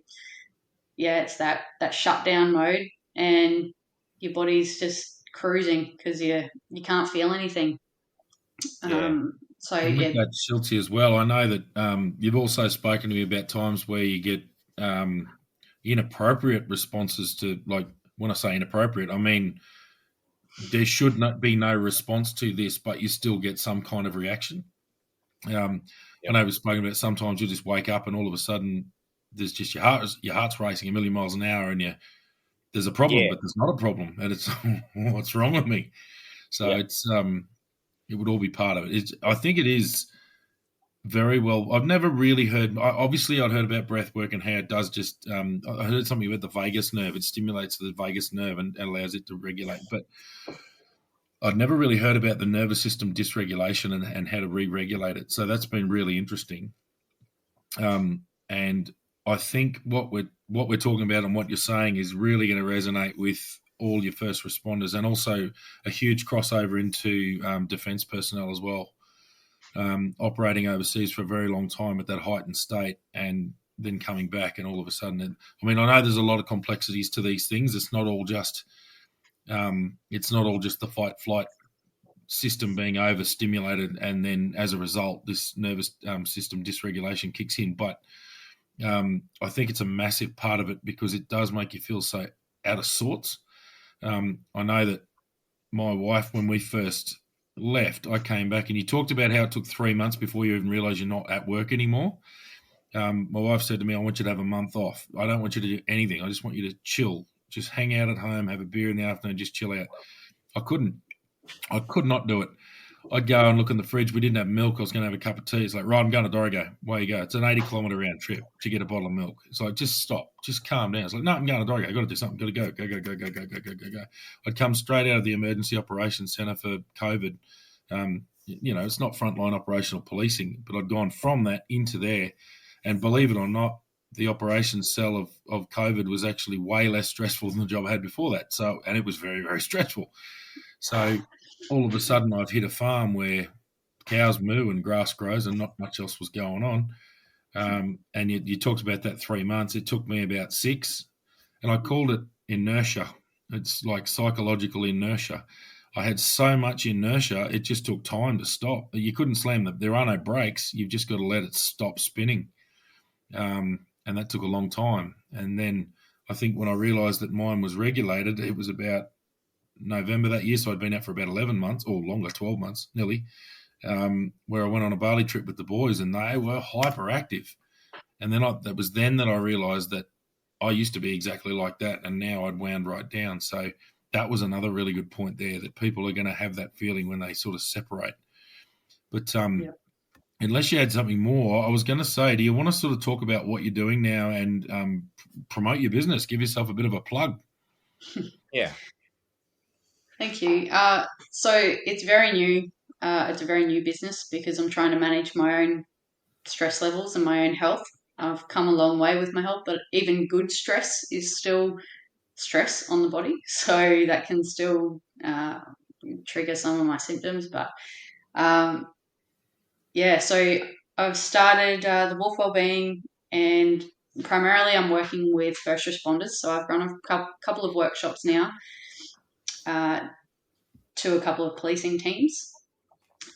it's that shutdown mode, and your body's just cruising because you can't feel anything.
And with that, Shilty, as well, I know that you've also spoken to me about times where you get inappropriate responses to, like, when I say inappropriate, I mean there should not be no response to this, but you still get some kind of reaction. I know we've spoken about sometimes you just wake up and all of a sudden there's just your heart's racing a million miles an hour, and there's a problem, but there's not a problem, and it's what's wrong with me? So it's it would all be part of it. I think it is very well. I've never really heard. Obviously, I'd heard about breath work and how it does just. I heard something about the vagus nerve. It stimulates the vagus nerve and allows it to regulate. But I'd never really heard about the nervous system dysregulation and how to re-regulate it. So that's been really interesting. And I think what we're talking about and what you're saying is really going to resonate with all your first responders, and also a huge crossover into defence personnel as well. Operating overseas for a very long time at that heightened state, and then coming back, and all of a sudden, I know there's a lot of complexities to these things. It's not all just It's not all just the fight flight system being overstimulated, and then as a result, this nervous system dysregulation kicks in. But I think it's a massive part of it because it does make you feel so out of sorts. I know that my wife, when we first left, I came back and you talked about how it took 3 months before you even realise you're not at work anymore. My wife said to me, I want you to have a month off. I don't want you to do anything. I just want you to chill. Just hang out at home, have a beer in the afternoon, just chill out. I could not do it. I'd go and look in the fridge. We didn't have milk. I was going to have a cup of tea. It's like, right, I'm going to Dorrigo. Where you go? It's an 80-kilometre round trip to get a bottle of milk. It's like, just stop. Just calm down. It's like, no, I'm going to Dorrigo. I've got to do something. Got to go. Go. I'd come straight out of the Emergency Operations Centre for COVID. It's not frontline operational policing, but I'd gone from that into there. And believe it or not, the operations cell of COVID was actually way less stressful than the job I had before that. So, and it was very, very stressful. So all of a sudden I've hit a farm where cows moo and grass grows and not much else was going on. And you talked about that 3 months. It took me about 6, and I called it inertia. It's like psychological inertia. I had so much inertia, it just took time to stop. You couldn't slam them. There are no brakes. You've just got to let it stop spinning. And that took a long time. And then I think when I realised that mine was regulated, it was about November that year, so I'd been out for about 11 months, or longer, 12 months, nearly, where I went on a Bali trip with the boys, and they were hyperactive. And then that was then that I realised that I used to be exactly like that, and now I'd wound right down. So that was another really good point there, that people are going to have that feeling when they sort of separate. But unless you had something more, I was going to say, do you want to sort of talk about what you're doing now and promote your business, give yourself a bit of a plug?
Yeah.
Thank you. So it's very new. It's a very new business because I'm trying to manage my own stress levels and my own health. I've come a long way with my health, but even good stress is still stress on the body. So that can still trigger some of my symptoms. But so I've started the Wolf Wellbeing, and primarily I'm working with first responders. So I've run a couple of workshops now to a couple of policing teams,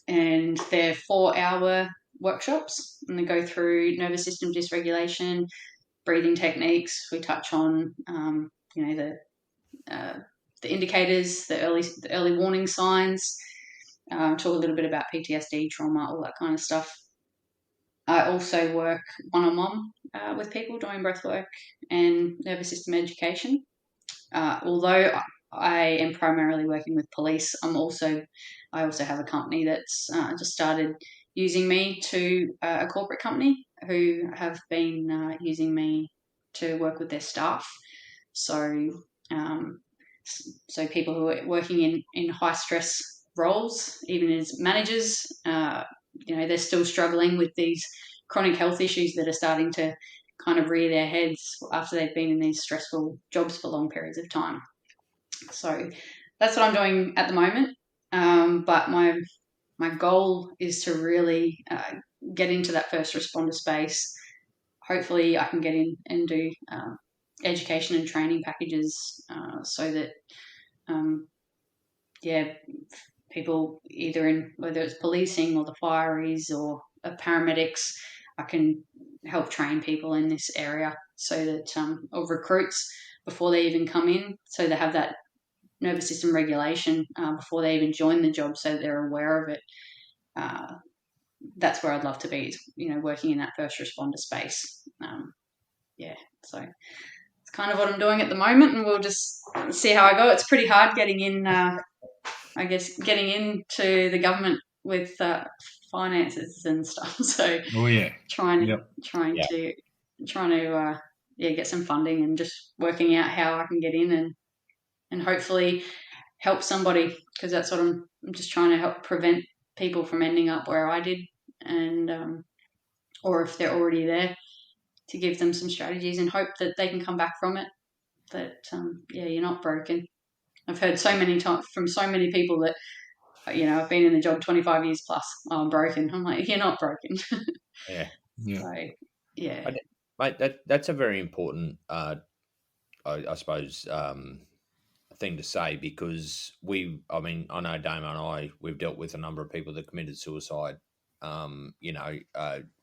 and they're 4-hour workshops, and they go through nervous system dysregulation, breathing techniques. We touch on the indicators, the early warning signs, talk a little bit about PTSD, trauma, all that kind of stuff. I also work one-on-one with people doing breathwork and nervous system education. Although I am primarily working with police, I also have a company that's just started using me to a corporate company who have been using me to work with their staff. So people who are working in high stress roles, even as managers, they're still struggling with these chronic health issues that are starting to kind of rear their heads after they've been in these stressful jobs for long periods of time. So that's what I'm doing at the moment. But my goal is to really get into that first responder space. Hopefully I can get in and do education and training packages so that people either in whether it's policing or the firies or paramedics, I can help train people in this area so that or recruits before they even come in, so they have that nervous system regulation before they even join the job, so they're aware of it. That's where I'd love to be, working in that first responder space. So it's kind of what I'm doing at the moment, and we'll just see how I go. It's pretty hard getting in, getting into the government with finances and stuff. So trying to get some funding and just working out how I can get in and hopefully help somebody, because that's what I'm just trying to help prevent people from ending up where I did, and or if they're already there, to give them some strategies and hope that they can come back from it. That you're not broken. I've heard so many times from so many people that I've been in the job 25 years plus. Oh, I'm broken. I'm like, you're not broken.
Yeah.
So yeah.
Mate, that's a very important, I suppose, thing to say because I know Damo and we've dealt with a number of people that committed suicide.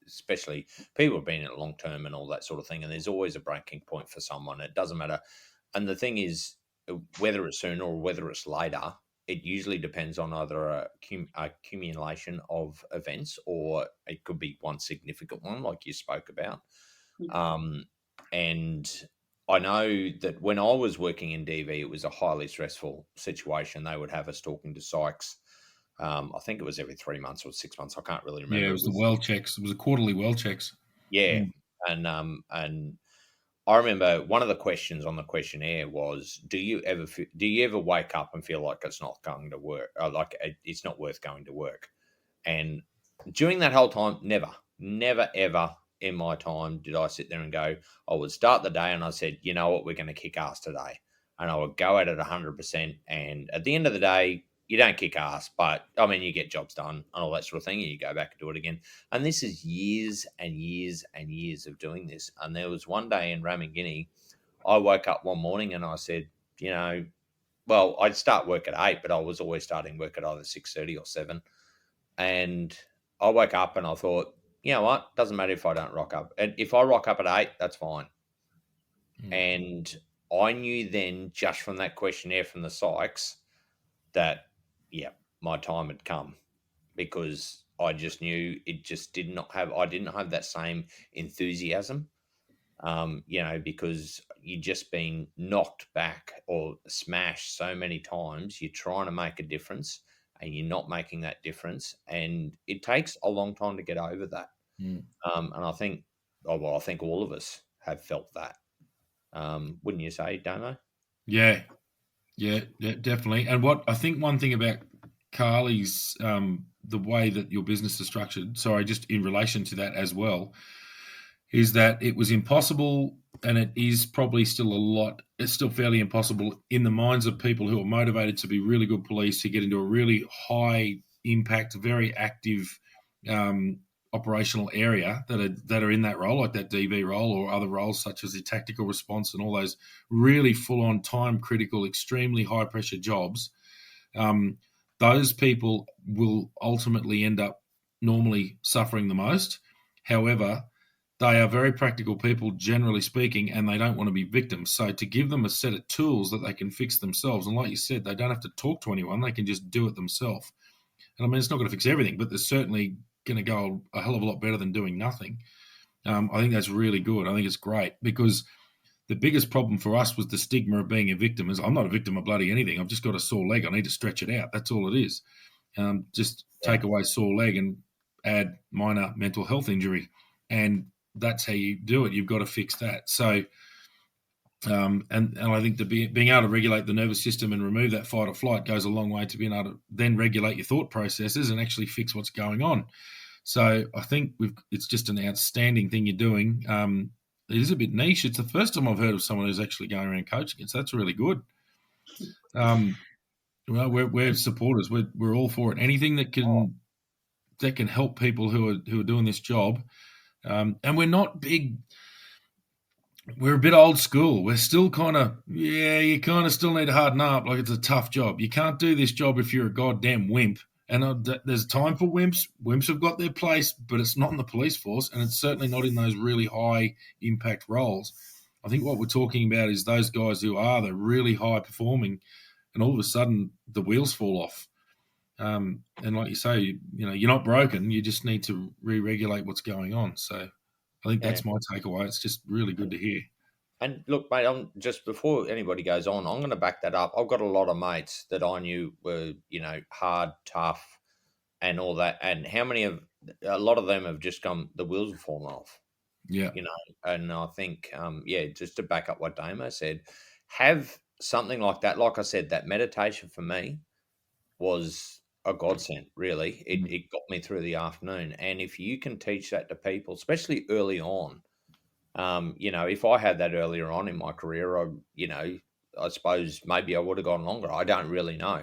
Especially people have been in it long term and all that sort of thing. And there's always a breaking point for someone. It doesn't matter. And the thing is, whether it's sooner or whether it's later, it usually depends on either a accumulation of events or it could be one significant one, like you spoke about. And I know that when I was working in DV, it was a highly stressful situation. They would have us talking to psychs. I think it was every 3 months or 6 months. I can't really remember.
Yeah, it was the well checks. It was a quarterly well checks.
Yeah, and I remember one of the questions on the questionnaire was, do you ever wake up and feel like it's not going to work, or like it's not worth going to work? And during that whole time, never, ever in my time did I sit there and go, I would start the day and I said, you know what, we're going to kick ass today. And I would go at it 100%. And at the end of the day, you don't kick ass, but I mean, you get jobs done and all that sort of thing, and you go back and do it again. And this is years and years and years of doing this. And there was one day in Ramangini, I woke up one morning and I said, well, I'd start work at 8, but I was always starting work at either 6:30 or 7. And I woke up and I thought, you know what? Doesn't matter if I don't rock up. And if I rock up at 8, that's fine. And I knew then, just from that questionnaire from the psychs, that, yeah, my time had come, because I just knew it just I didn't have that same enthusiasm, because you've just been knocked back or smashed so many times. You're trying to make a difference and you're not making that difference. And it takes a long time to get over that. And I think, I think all of us have felt that. Wouldn't you say, Damo?
Yeah, definitely. And what I think, one thing about Karlie's, the way that your business is structured, sorry, just in relation to that as well, is that it was impossible, and it is probably still it's still fairly impossible in the minds of people who are motivated to be really good police, to get into a really high impact, very active operational area that are in that role, like that DV role, or other roles such as the tactical response and all those really full-on, time-critical, extremely high-pressure jobs. Those people will ultimately end up normally suffering the most. However, they are very practical people, generally speaking, and they don't want to be victims. So to give them a set of tools that they can fix themselves, and like you said, they don't have to talk to anyone, they can just do it themselves. And I mean, it's not going to fix everything, but they're certainly going to go a hell of a lot better than doing nothing. I think that's really good. I think it's great, because the biggest problem for us was the stigma of being a victim. Is, I'm not a victim of bloody anything. I've just got a sore leg. I need to stretch it out. That's all it is. Just take away sore leg and add minor mental health injury. And that's how you do it. You've got to fix that. So, and I think being able to regulate the nervous system and remove that fight or flight goes a long way to being able to then regulate your thought processes and actually fix what's going on. So I think it's just an outstanding thing you're doing. It is a bit niche. It's the first time I've heard of someone who's actually going around coaching it. So that's really good. Well, we're supporters. We're all for it. Anything that can help people who are doing this job. And we're not big. We're a bit old school. We're still kind of, you kind of still need to harden up. Like, it's a tough job. You can't do this job if you're a goddamn wimp. And there's time for wimps. Wimps have got their place, but it's not in the police force, and it's certainly not in those really high impact roles. I think what we're talking about is those guys who are the really high performing, and all of a sudden the wheels fall off. And like you say, you're not broken. You just need to re-regulate what's going on. So I think that's my takeaway. It's just really good to hear.
And look, mate, just before anybody goes on, I'm going to back that up. I've got a lot of mates that I knew were, hard, tough, and all that. And a lot of them have just gone, the wheels have fallen off.
Yeah.
And I think, just to back up what Damo said, have something like that. Like I said, that meditation for me was a godsend, really. It got me through the afternoon. And if you can teach that to people, especially early on, if I had that earlier on in my career, I suppose maybe I would have gone longer. I don't really know.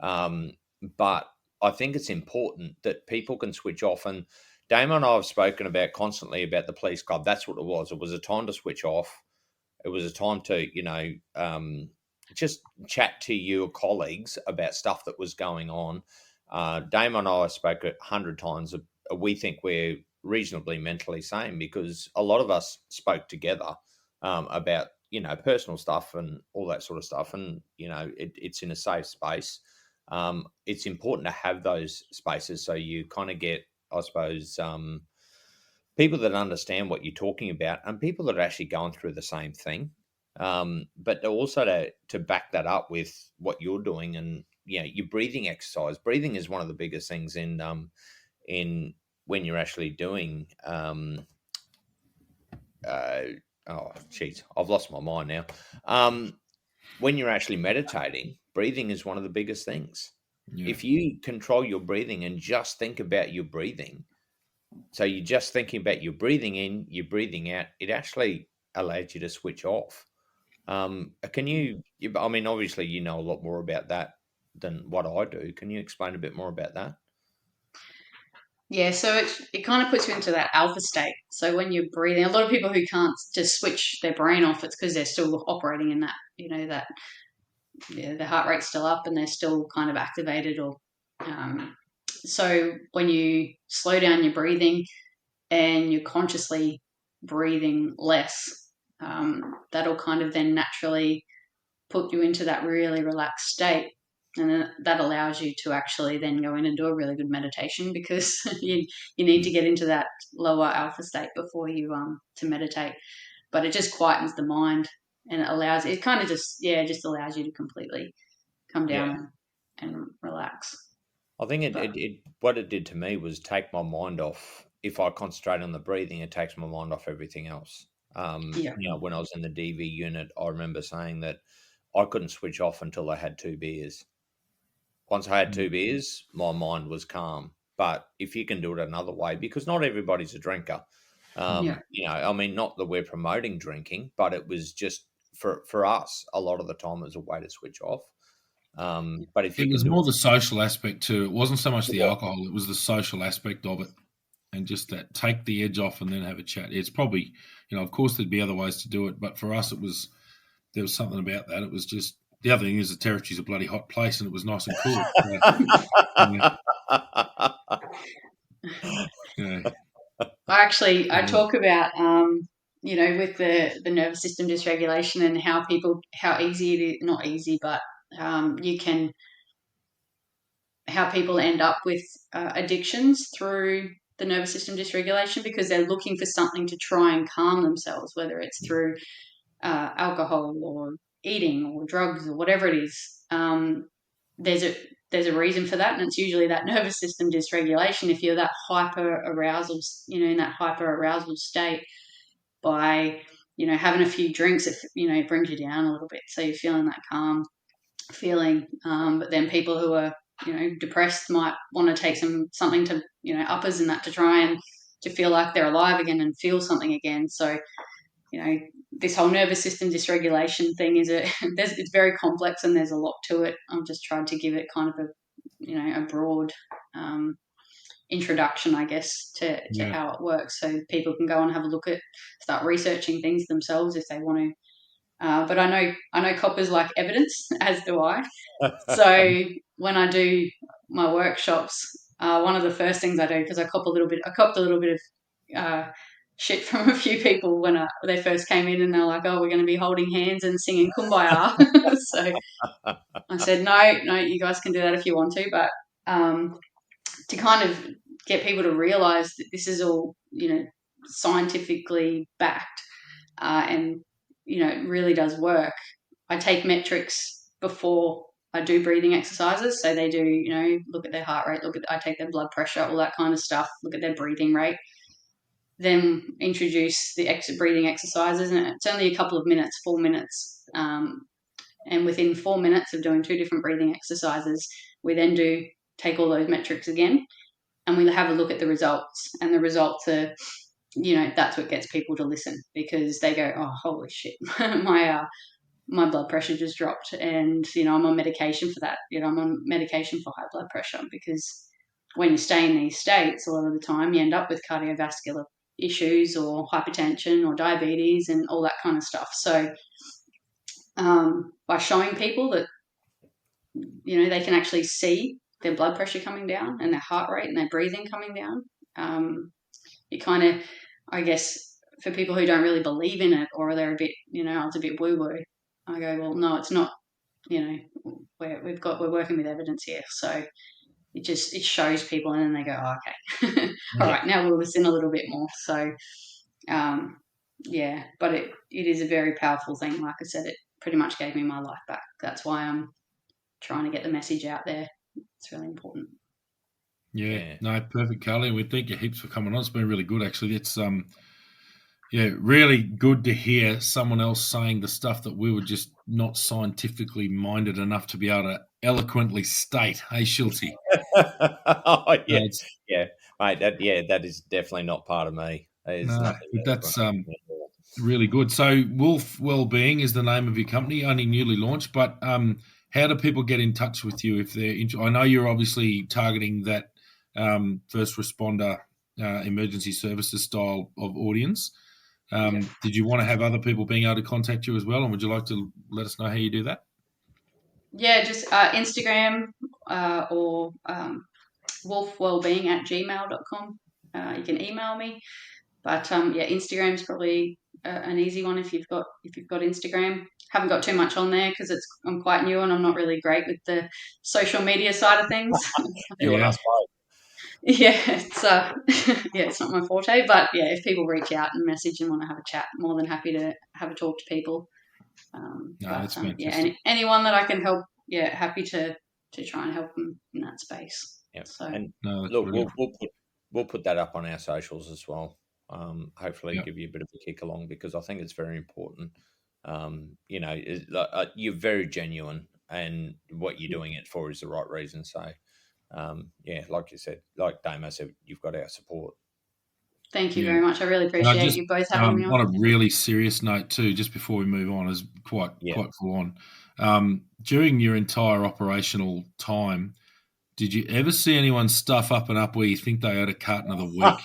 But I think it's important that people can switch off. And Damon and I have spoken about constantly about the police club. That's what it was. It was a time to switch off. It was a time to, just chat to your colleagues about stuff that was going on. Dame and I spoke 100 times. We think we're reasonably mentally sane because a lot of us spoke together about, personal stuff and all that sort of stuff. And, it's in a safe space. It's important to have those spaces so you kind of get, I suppose, people that understand what you're talking about and people that are actually going through the same thing. But also to back that up with what you're doing and your breathing exercise. Breathing is one of the biggest things in when you're actually doing. Oh, geez, I've lost my mind now. When you're actually meditating, breathing is one of the biggest things.
Yeah.
If you control your breathing and just think about your breathing, so you're just thinking about your breathing in, your breathing out, it actually allows you to switch off. Can you, I mean, obviously you know a lot more about that than what I do. Can you explain a bit more about that?
Yeah, so it kind of puts you into that alpha state. So when you're breathing, a lot of people who can't just switch their brain off, it's because they're still operating in that, that the heart rate's still up and they're still kind of activated. Or so when you slow down your breathing and you're consciously breathing less, that'll kind of then naturally put you into that really relaxed state. And then that allows you to actually then go in and do a really good meditation because you need to get into that lower alpha state before you to meditate. But it just quietens the mind and it kind of just allows you to completely come down and relax.
I think what it did to me was take my mind off. If I concentrate on the breathing, it takes my mind off everything else. When I was in the DV unit, I remember saying that I couldn't switch off until I had 2 beers. Once I had 2 beers, my mind was calm. But if you can do it another way, because not everybody's a drinker. I mean, not that we're promoting drinking, but it was just for us, a lot of the time it was a way to switch off. But if you
It was
can do
more the social aspect too. It wasn't so much the alcohol; it was the social aspect of it, and just that take the edge off and then have a chat. It's probably, of course, there'd be other ways to do it, but for us, there was something about that. It was just the other thing is the territory's a bloody hot place, and it was nice and cool.
I talk about with the nervous system dysregulation and how easy it is, not easy, but how people end up with addictions through the nervous system dysregulation because they're looking for something to try and calm themselves, whether it's through alcohol or eating or drugs or whatever it is. There's a reason for that, and it's usually that nervous system dysregulation. If you're that hyper arousal, in that hyper arousal state, by having a few drinks, it brings you down a little bit, so you're feeling that calm feeling. But then people who are depressed might want to take something to uppers and that to try and to feel like they're alive again and feel something again. So this whole nervous system dysregulation thing it's very complex and there's a lot to it. I'm just trying to give it kind of a broad introduction, I guess, to how it works, so people can go and have a look start researching things themselves if they want to. But I know coppers like evidence, as do I. So when I do my workshops, one of the first things I do, because I copped a little bit of shit from a few people when they first came in, and they're like, "Oh, we're going to be holding hands and singing Kumbaya." So I said, "No, you guys can do that if you want to, but to kind of get people to realise that this is all scientifically backed and it really does work. I take metrics before I do breathing exercises, so they do look at their heart rate, I take their blood pressure, all that kind of stuff, look at their breathing rate, then introduce the breathing exercises, and it's only a couple of minutes, 4 minutes, and within 4 minutes of doing 2 different breathing exercises, we then take all those metrics again, and we have a look at the results, and the results are, that's what gets people to listen, because they go, "Oh, holy shit, my blood pressure just dropped, and I'm on medication for that. I'm on medication for high blood pressure," because when you stay in these states, a lot of the time you end up with cardiovascular issues or hypertension or diabetes and all that kind of stuff. So by showing people that, they can actually see their blood pressure coming down and their heart rate and their breathing coming down. It kind of, I guess, for people who don't really believe in it, or they're a bit, it's a bit woo-woo, I go, well, no, it's not. We're working with evidence here, so it shows people, and then they go, oh, okay, all right, now we'll listen a little bit more. So, but it is a very powerful thing. Like I said, it pretty much gave me my life back. That's why I'm trying to get the message out there. It's really important.
Yeah. No, perfect, Karlie. We thank you heaps for coming on. It's been really good, actually. It's really good to hear someone else saying the stuff that we were just not scientifically minded enough to be able to eloquently state. Hey, Shilty.
Oh, yeah, mate. That is definitely not part of me.
No, but that's really good. So, Wolf Wellbeing is the name of your company, only newly launched. But how do people get in touch with you if they're I know you're obviously targeting that first responder, emergency services style of audience. Did you want to have other people being able to contact you as well? And would you like to let us know how you do that?
Yeah, just Instagram or wolfwellbeing@gmail.com. You can email me, but Instagram's probably an easy one if you've got Instagram. Haven't got too much on there because I'm quite new and I'm not really great with the social media side of things.
You and us both.
Yeah, it's it's not my forte, but if people reach out and message and want to have a chat, more than happy to have a talk to people.
That's fantastic.
Anyone that I can help, happy to try and help them in that space.
Yeah.
So,
and look, we'll put that up on our socials as well. Hopefully, give you a bit of a kick along, because I think it's very important. You're very genuine, and what you're doing it for is the right reason. So, like you said, like Damo said, you've got our support.
Thank you very much. I really appreciate you both having me on.
On a really serious note too, just before we move on, is quite full on. During your entire operational time, did you ever see anyone stuff up and up where you think they had a carton of the week?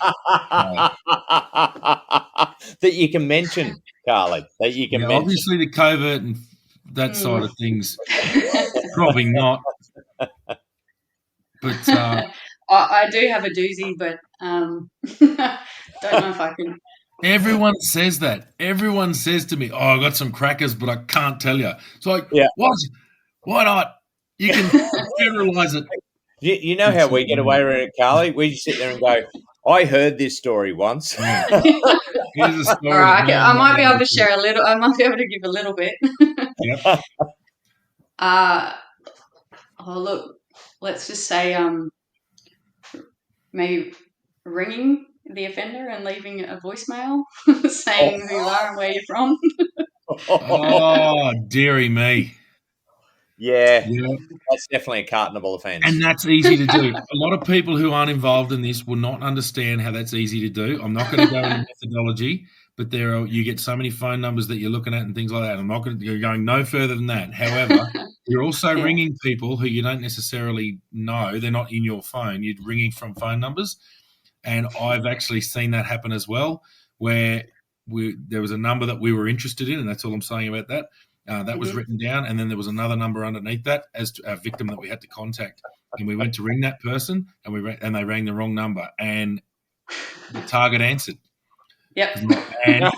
That you can mention, Karlie. That you can mention.
Obviously, the covert and that side of things, probably not. But
I do have a doozy, but don't know if I can.
Everyone says that. Everyone says to me, "Oh, I got some crackers, but I can't tell you." It's like, why not? You can generalize it.
You know how we get away with it, Karlie? We just sit there and go, I heard this story once.
Here's a story.
All right, I might be able to share a little. I might be able to give a little bit.
Yep.
Look, let's just say maybe ringing the offender and leaving a voicemail saying who you are and where you're from.
Oh, dearie me.
Yeah, that's definitely a cartonable offence.
And that's easy to do. A lot of people who aren't involved in this will not understand how that's easy to do. I'm not going to go into methodology, but you get so many phone numbers that you're looking at and things like that. You're going no further than that. However, you're also ringing people who you don't necessarily know. They're not in your phone. You're ringing from phone numbers. And I've actually seen that happen as well, where there was a number that we were interested in, and that's all I'm saying about that. That was written down, and then there was another number underneath that as to our victim that we had to contact. And we went to ring that person, and they rang the wrong number, and the target answered.
Yep.
And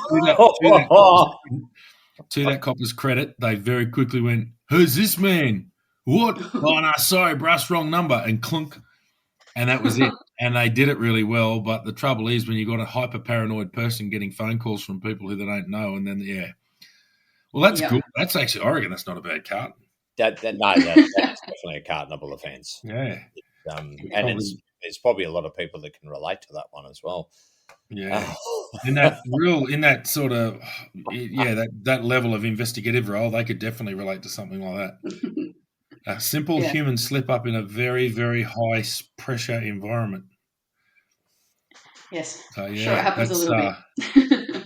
to that copper's credit, they very quickly went, "Who's this man? What? Oh, no, sorry, brass, wrong number," and clunk. And that was it. And they did it really well. But the trouble is when you've got a hyper-paranoid person getting phone calls from people who they don't know, and then, Well, that's good. That's actually, I reckon that's not a bad carton.
That's definitely a cartonable offence.
Yeah.
And there's probably a lot of people that can relate to that one as well.
Yeah. in that sort of, that level of investigative role, they could definitely relate to something like that. A simple human slip up in a very, very high pressure environment.
Yes. So, sure, it happens a little bit.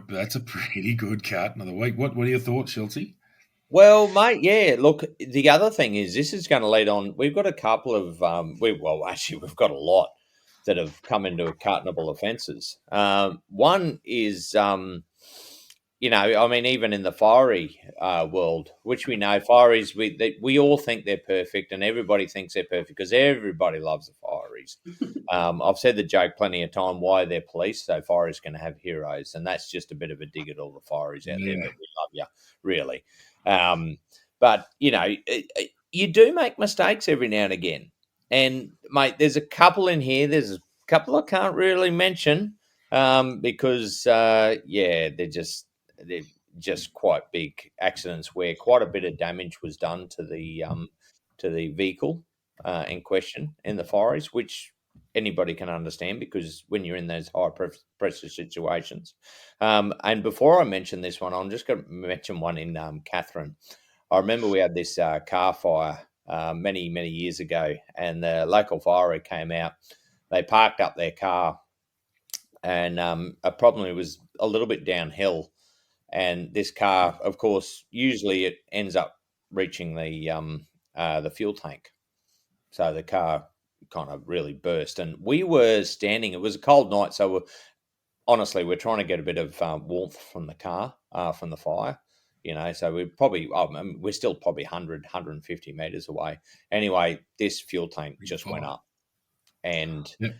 That's a pretty good carton of the week. What are your thoughts, Chelsea?
Well, mate, look, the other thing is this is going to lead on. We've got a couple of we've got a lot that have come into cartonable offences. One is I mean, even in the fiery world, which we know, fireys, we all think they're perfect, and everybody thinks they're perfect because everybody loves the fireys. I've said the joke plenty of time, why they're police, so fireys can have heroes, and that's just a bit of a dig at all the fireys out there,
Yeah.
but we love you, really. But, you do make mistakes every now and again. And, mate, there's a couple in here. There's a couple I can't really mention because, they're just quite big accidents where quite a bit of damage was done to the vehicle in question in the forest, which anybody can understand because when you're in those pressure situations. And before I mention this one, I'm just going to mention one in Catherine. I remember we had this car fire many, many years ago, and the local fire came out. They parked up their car, and problem it was a little bit downhill. And this car, of course, usually it ends up reaching the fuel tank. So the car kind of really burst, and we were standing. It was a cold night, so honestly, we're trying to get a bit of warmth from the car, from the fire. So we're still probably 100, 150 meters away. Anyway, this fuel tank just went up, and
Yep.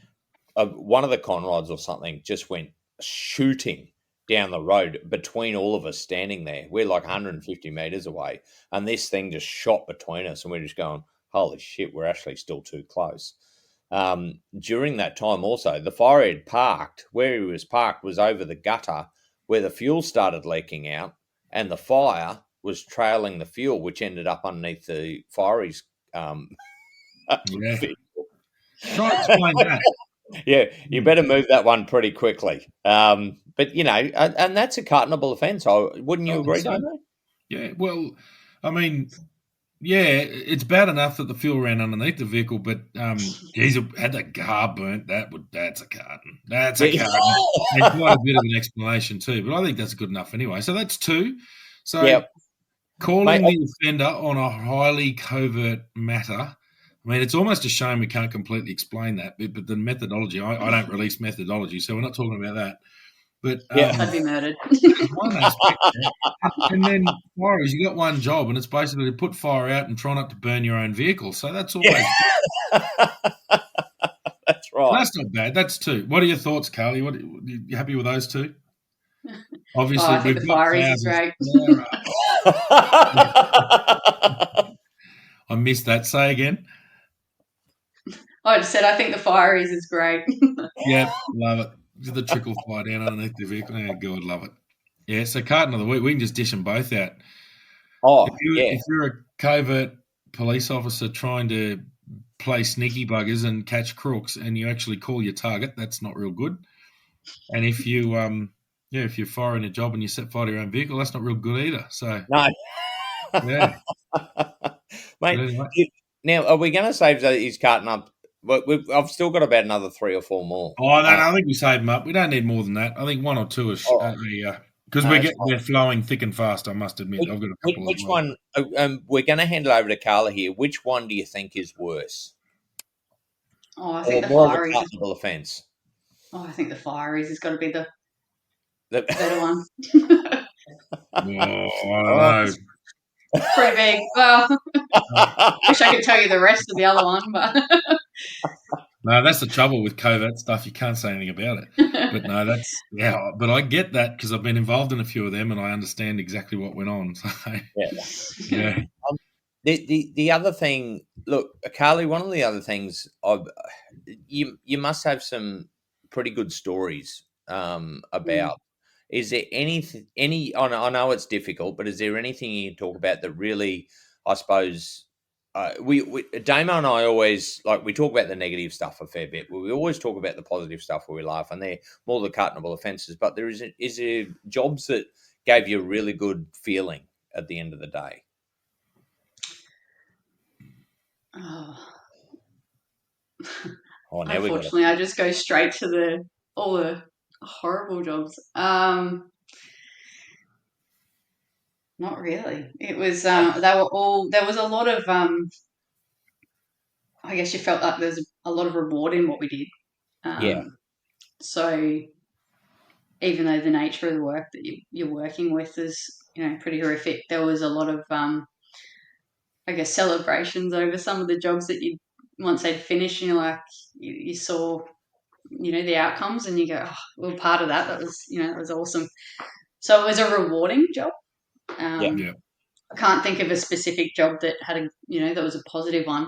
one of the conrods or something just went shooting down the road between all of us standing there. We're like 150 meters away, and this thing just shot between us, and we're just going, holy shit, we're actually still too close. During that time also, the fire had parked, where he was parked was over the gutter where the fuel started leaking out, and the fire was trailing the fuel, which ended up underneath the fire's
Yeah.
vehicle.
Try and explain that.
Yeah, you better move that one pretty quickly. But and that's a pardonable offence. Wouldn't you agree,
So.
Damo?
Yeah. Well, I mean, yeah, it's bad enough that the fuel ran underneath the vehicle, but geez, had the car burnt, that's a carton. That's a carton. And quite a bit of an explanation too, but I think that's good enough anyway. So that's two. So
Yep.
calling
Mate,
the offender on a highly covert matter. I mean, it's almost a shame we can't completely explain that, but the methodology, I don't release methodology, so we're not talking about that. But
Yeah.
I'd be murdered.
one aspect, and then fire is you got one job, and it's basically to put fire out and try not to burn your own vehicle. So that's always
That's right.
that's not bad. That's two. What are your thoughts, Karlie? What you happy with those two? Obviously,
I think the fireys is great.
I missed that. Say again.
I just said I think the fireys is great.
Yep, love it. Just the trickle fly down underneath the vehicle. Oh, God, love it. Yeah, so carton of the week, we can just dish them both out.
Oh,
If you're a covert police officer trying to play sneaky buggers and catch crooks, and you actually call your target, that's not real good. And if you, if you're firing a job and you set fire to your own vehicle, that's not real good either. So
no.
yeah,
Mate,
anyway.
now are we going to save his carton up? I've still got about another 3 or 4 more.
Oh, no, I think we save them up. We don't need more than that. I think one or two is because we're flowing thick and fast. I must admit, I've got a couple.
Which one? We're going to hand it over to Carla here. Which one do you think is worse?
Oh, I think
or
the
more of a
fireys.
pardonable offence?
Oh, I think the fireys has got to be the
The-
better one.
I don't know.
Pretty big. Well, wish I could tell you the rest of the other one, but
No, that's the trouble with covert stuff. You can't say anything about it. But no, but I get that because I've been involved in a few of them and I understand exactly what went on. So, yeah.
The other thing, look, Carly, one of the other things, you must have some pretty good stories about. Is there any? I know it's difficult, but is there anything you can talk about that really, I suppose, we Damo and I always we talk about the negative stuff a fair bit. But we always talk about the positive stuff where we laugh, and they're more the pardonable offences. But is there jobs that gave you a really good feeling at the end of the day?
Unfortunately, I just go straight to all the horrible jobs. Not really. It was they were all. There was a lot of. I guess you felt like there's a lot of reward in what we did. So even though the nature of the work that you're working with is, pretty horrific, there was a lot of, I guess, celebrations over some of the jobs that you, once they'd finished, you saw, the outcomes, and you go, oh, well, part of that. That was, that was awesome. So it was a rewarding job.
Yeah.
I can't think of a specific job that had that was a positive one.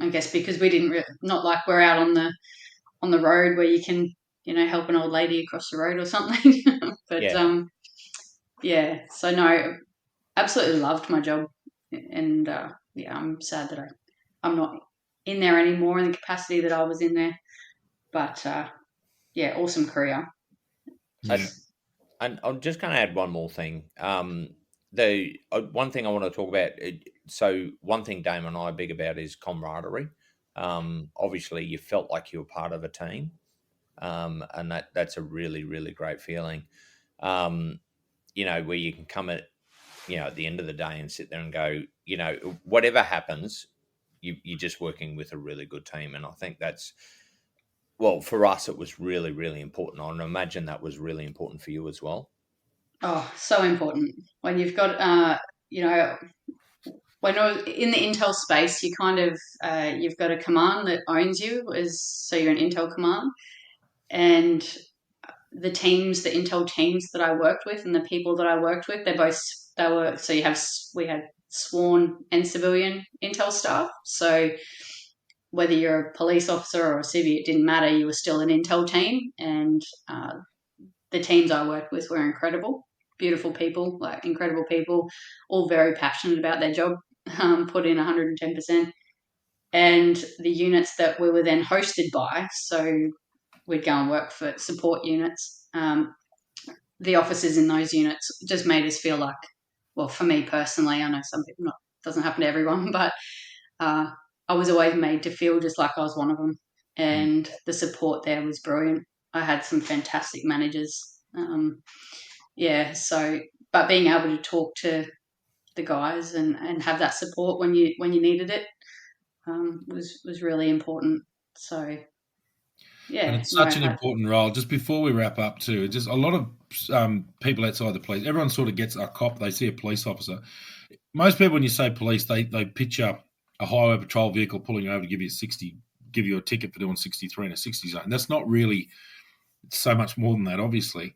I guess because we didn't not like we're out on the road where you can, help an old lady across the road or something. But
Yeah.
yeah, so no, absolutely loved my job, and I'm sad that I'm not in there anymore in the capacity that I was in there. But yeah, awesome career.
Yeah.
And I'm just going to add one more thing. The one thing I want to talk about. So one thing Damon and I are big about is camaraderie. Obviously, you felt like you were part of a team, and that's a really really great feeling. Where you can come at the end of the day and sit there and go, whatever happens, you're just working with a really good team, and I think that's. Well, for us, it was really, really important. I imagine that was really important for you as well.
Oh, so important when you've got, when in the intel space, you kind of you've got a command that owns you, so you're an intel command, and the intel teams that I worked with, and the people that I worked with, they were so we had sworn and civilian intel staff. So whether you're a police officer or a civvy, it didn't matter. You were still an intel team, and the teams I worked with were incredible, beautiful people, like incredible people, all very passionate about their job, put in 110%. And the units that we were then hosted by, so we'd go and work for support units. The officers in those units just made us feel like, well, for me personally, I know some people doesn't happen to everyone, but I was always made to feel just like I was one of them. And the support there was brilliant. I had some fantastic managers. But being able to talk to the guys and have that support when you needed it was really important. So yeah,
And it's such an important role. Just before we wrap up, too, just a lot of people outside the police, everyone sort of gets a cop. They see a police officer. Most people, when you say police, they picture a highway patrol vehicle pulling over to give you a ticket for doing 63 in a 60 zone. That's not really so much more than that, obviously.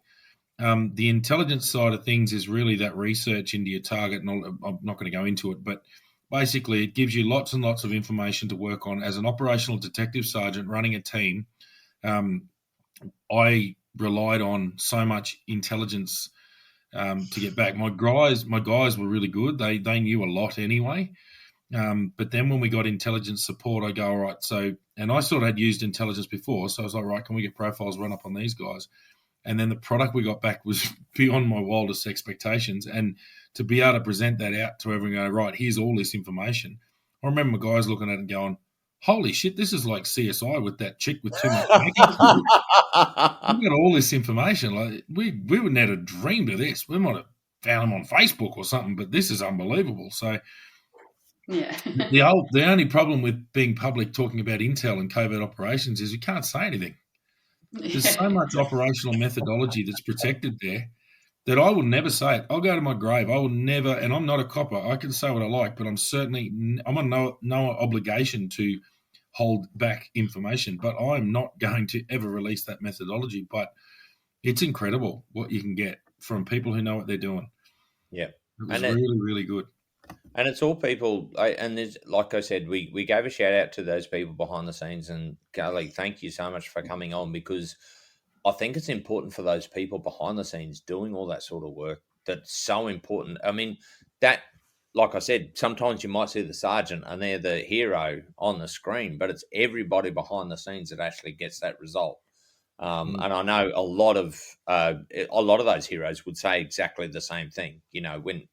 The intelligence side of things is really that research into your target, and I'm not going to go into it, but basically it gives you lots and lots of information to work on. As an operational detective sergeant running a team, I relied on so much intelligence to get back. My guys were really good. They knew a lot anyway. But then when we got intelligence support, I go, all right, and I sort of had used intelligence before, so I was like, right, can we get profiles run up on these guys? And then the product we got back was beyond my wildest expectations. And to be able to present that out to everyone, go, right, here's all this information. I remember my guys looking at it and going, holy shit, this is like CSI with that chick with too much makeup. We got all this information. Like we would never have dreamed of this. We might have found them on Facebook or something, but this is unbelievable. So
yeah.
the only problem with being public talking about intel and covert operations is you can't say anything. There's so much operational methodology that's protected there that I will never say it. I'll go to my grave. I will never, and I'm not a copper. I can say what I like, but I'm on no obligation to hold back information. But I'm not going to ever release that methodology. But it's incredible what you can get from people who know what they're doing.
Yeah,
it was really, really good.
And it's all people, and there's, like I said, we gave a shout out to those people behind the scenes, and Karlie, thank you so much for coming on, because I think it's important for those people behind the scenes doing all that sort of work. That's so important. I mean, that, like I said, sometimes you might see the sergeant and they're the hero on the screen, but it's everybody behind the scenes that actually gets that result. And I know a lot of those heroes would say exactly the same thing. When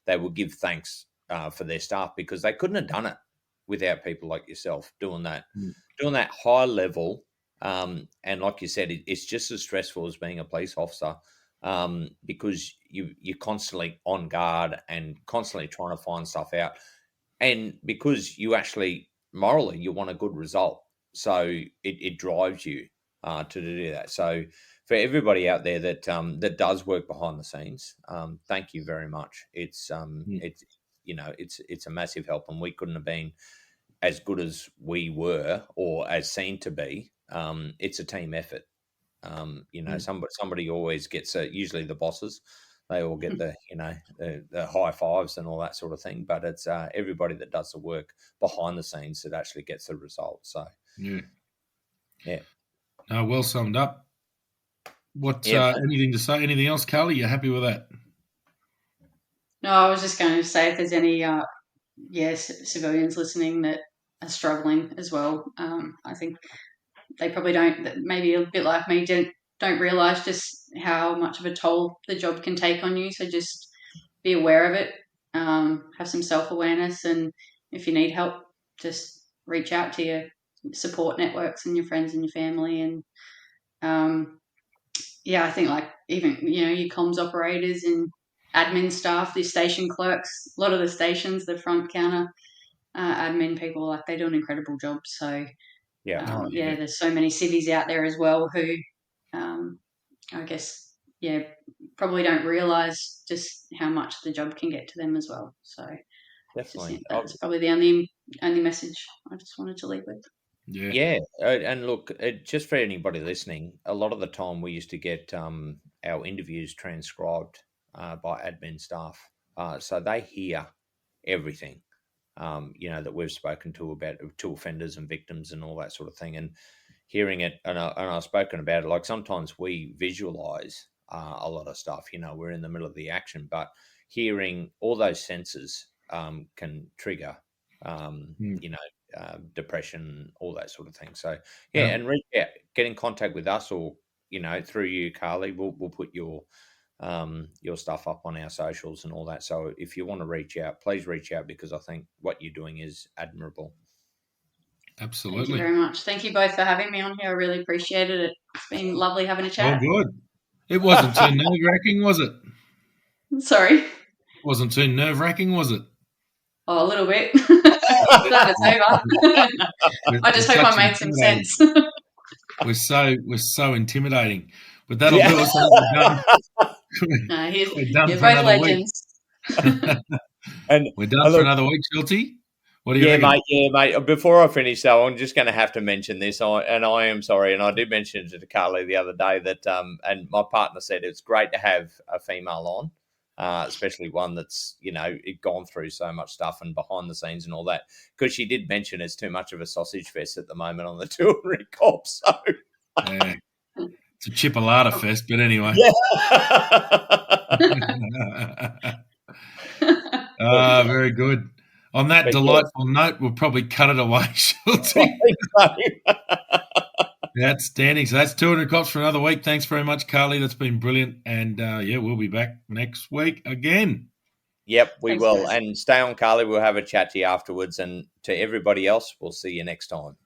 they will give thanks for their staff, because they couldn't have done it without people like yourself doing that high level. And like you said, it's just as stressful as being a police officer, because you're constantly on guard and constantly trying to find stuff out, and because you actually morally you want a good result, so it drives you to do that. So for everybody out there that that does work behind the scenes, thank you very much. It's it's a massive help, and we couldn't have been as good as we were or as seen to be. It's a team effort. Somebody always gets usually the bosses. They all get the the high fives and all that sort of thing. But it's everybody that does the work behind the scenes that actually gets the result. So yeah.
Well summed up. Anything to say? Anything else, Karlie? You happy with that?
No, I was just going to say if there's any civilians listening that are struggling as well. I think they probably don't, maybe a bit like me, don't realise just how much of a toll the job can take on you. So just be aware of it, have some self-awareness, and if you need help, just reach out to your support networks and your friends and your family. And I think like even, your comms operators and admin staff, the station clerks, a lot of the stations, the front counter admin people, like they do an incredible job. So there's so many civvies out there as well who I guess probably don't realise just how much the job can get to them as well. So
definitely,
that's probably the only message I just wanted to leave with.
Yeah, and look, just for anybody listening, a lot of the time we used to get our interviews transcribed by admin staff, so they hear everything, that we've spoken to about to offenders and victims and all that sort of thing, and hearing it, and I've spoken about it. Like sometimes we visualize a lot of stuff. We're in the middle of the action, but hearing all those senses can trigger, depression, all that sort of thing. So and get in contact with us, or through you, Karlie. We'll put your stuff up on our socials and all that. So if you want to reach out, please reach out, because I think what you're doing is admirable.
Absolutely.
Thank you very much. Thank you both for having me on here. I really appreciated it. It's been lovely having a chat.
Oh, good. It wasn't too nerve-wracking, was it?
Sorry?
It wasn't too nerve-wracking, was it?
Oh, a little bit. Glad it's over. I just hope I made some sense.
We're so intimidating. But that'll do us. We're done for another legends. Week. And we're done for another week, Shelty. What do you reckon?
Mate. Before I finish, though, I'm just going to have to mention this, and I am sorry, and I did mention it to Karlie the other day that, and my partner said it's great to have a female on, especially one that's gone through so much stuff and behind the scenes and all that, because she did mention it's too much of a sausage fest at the moment on the touring corp. So
it's a chipolata fest, but anyway. Very good. On that delightful note, we'll probably cut it away, Shelty. Outstanding. So that's 200 cops for another week. Thanks very much, Karlie. That's been brilliant. And we'll be back next week again.
Yep, we will. Guys. And stay on, Karlie. We'll have a chat to you afterwards. And to everybody else, we'll see you next time.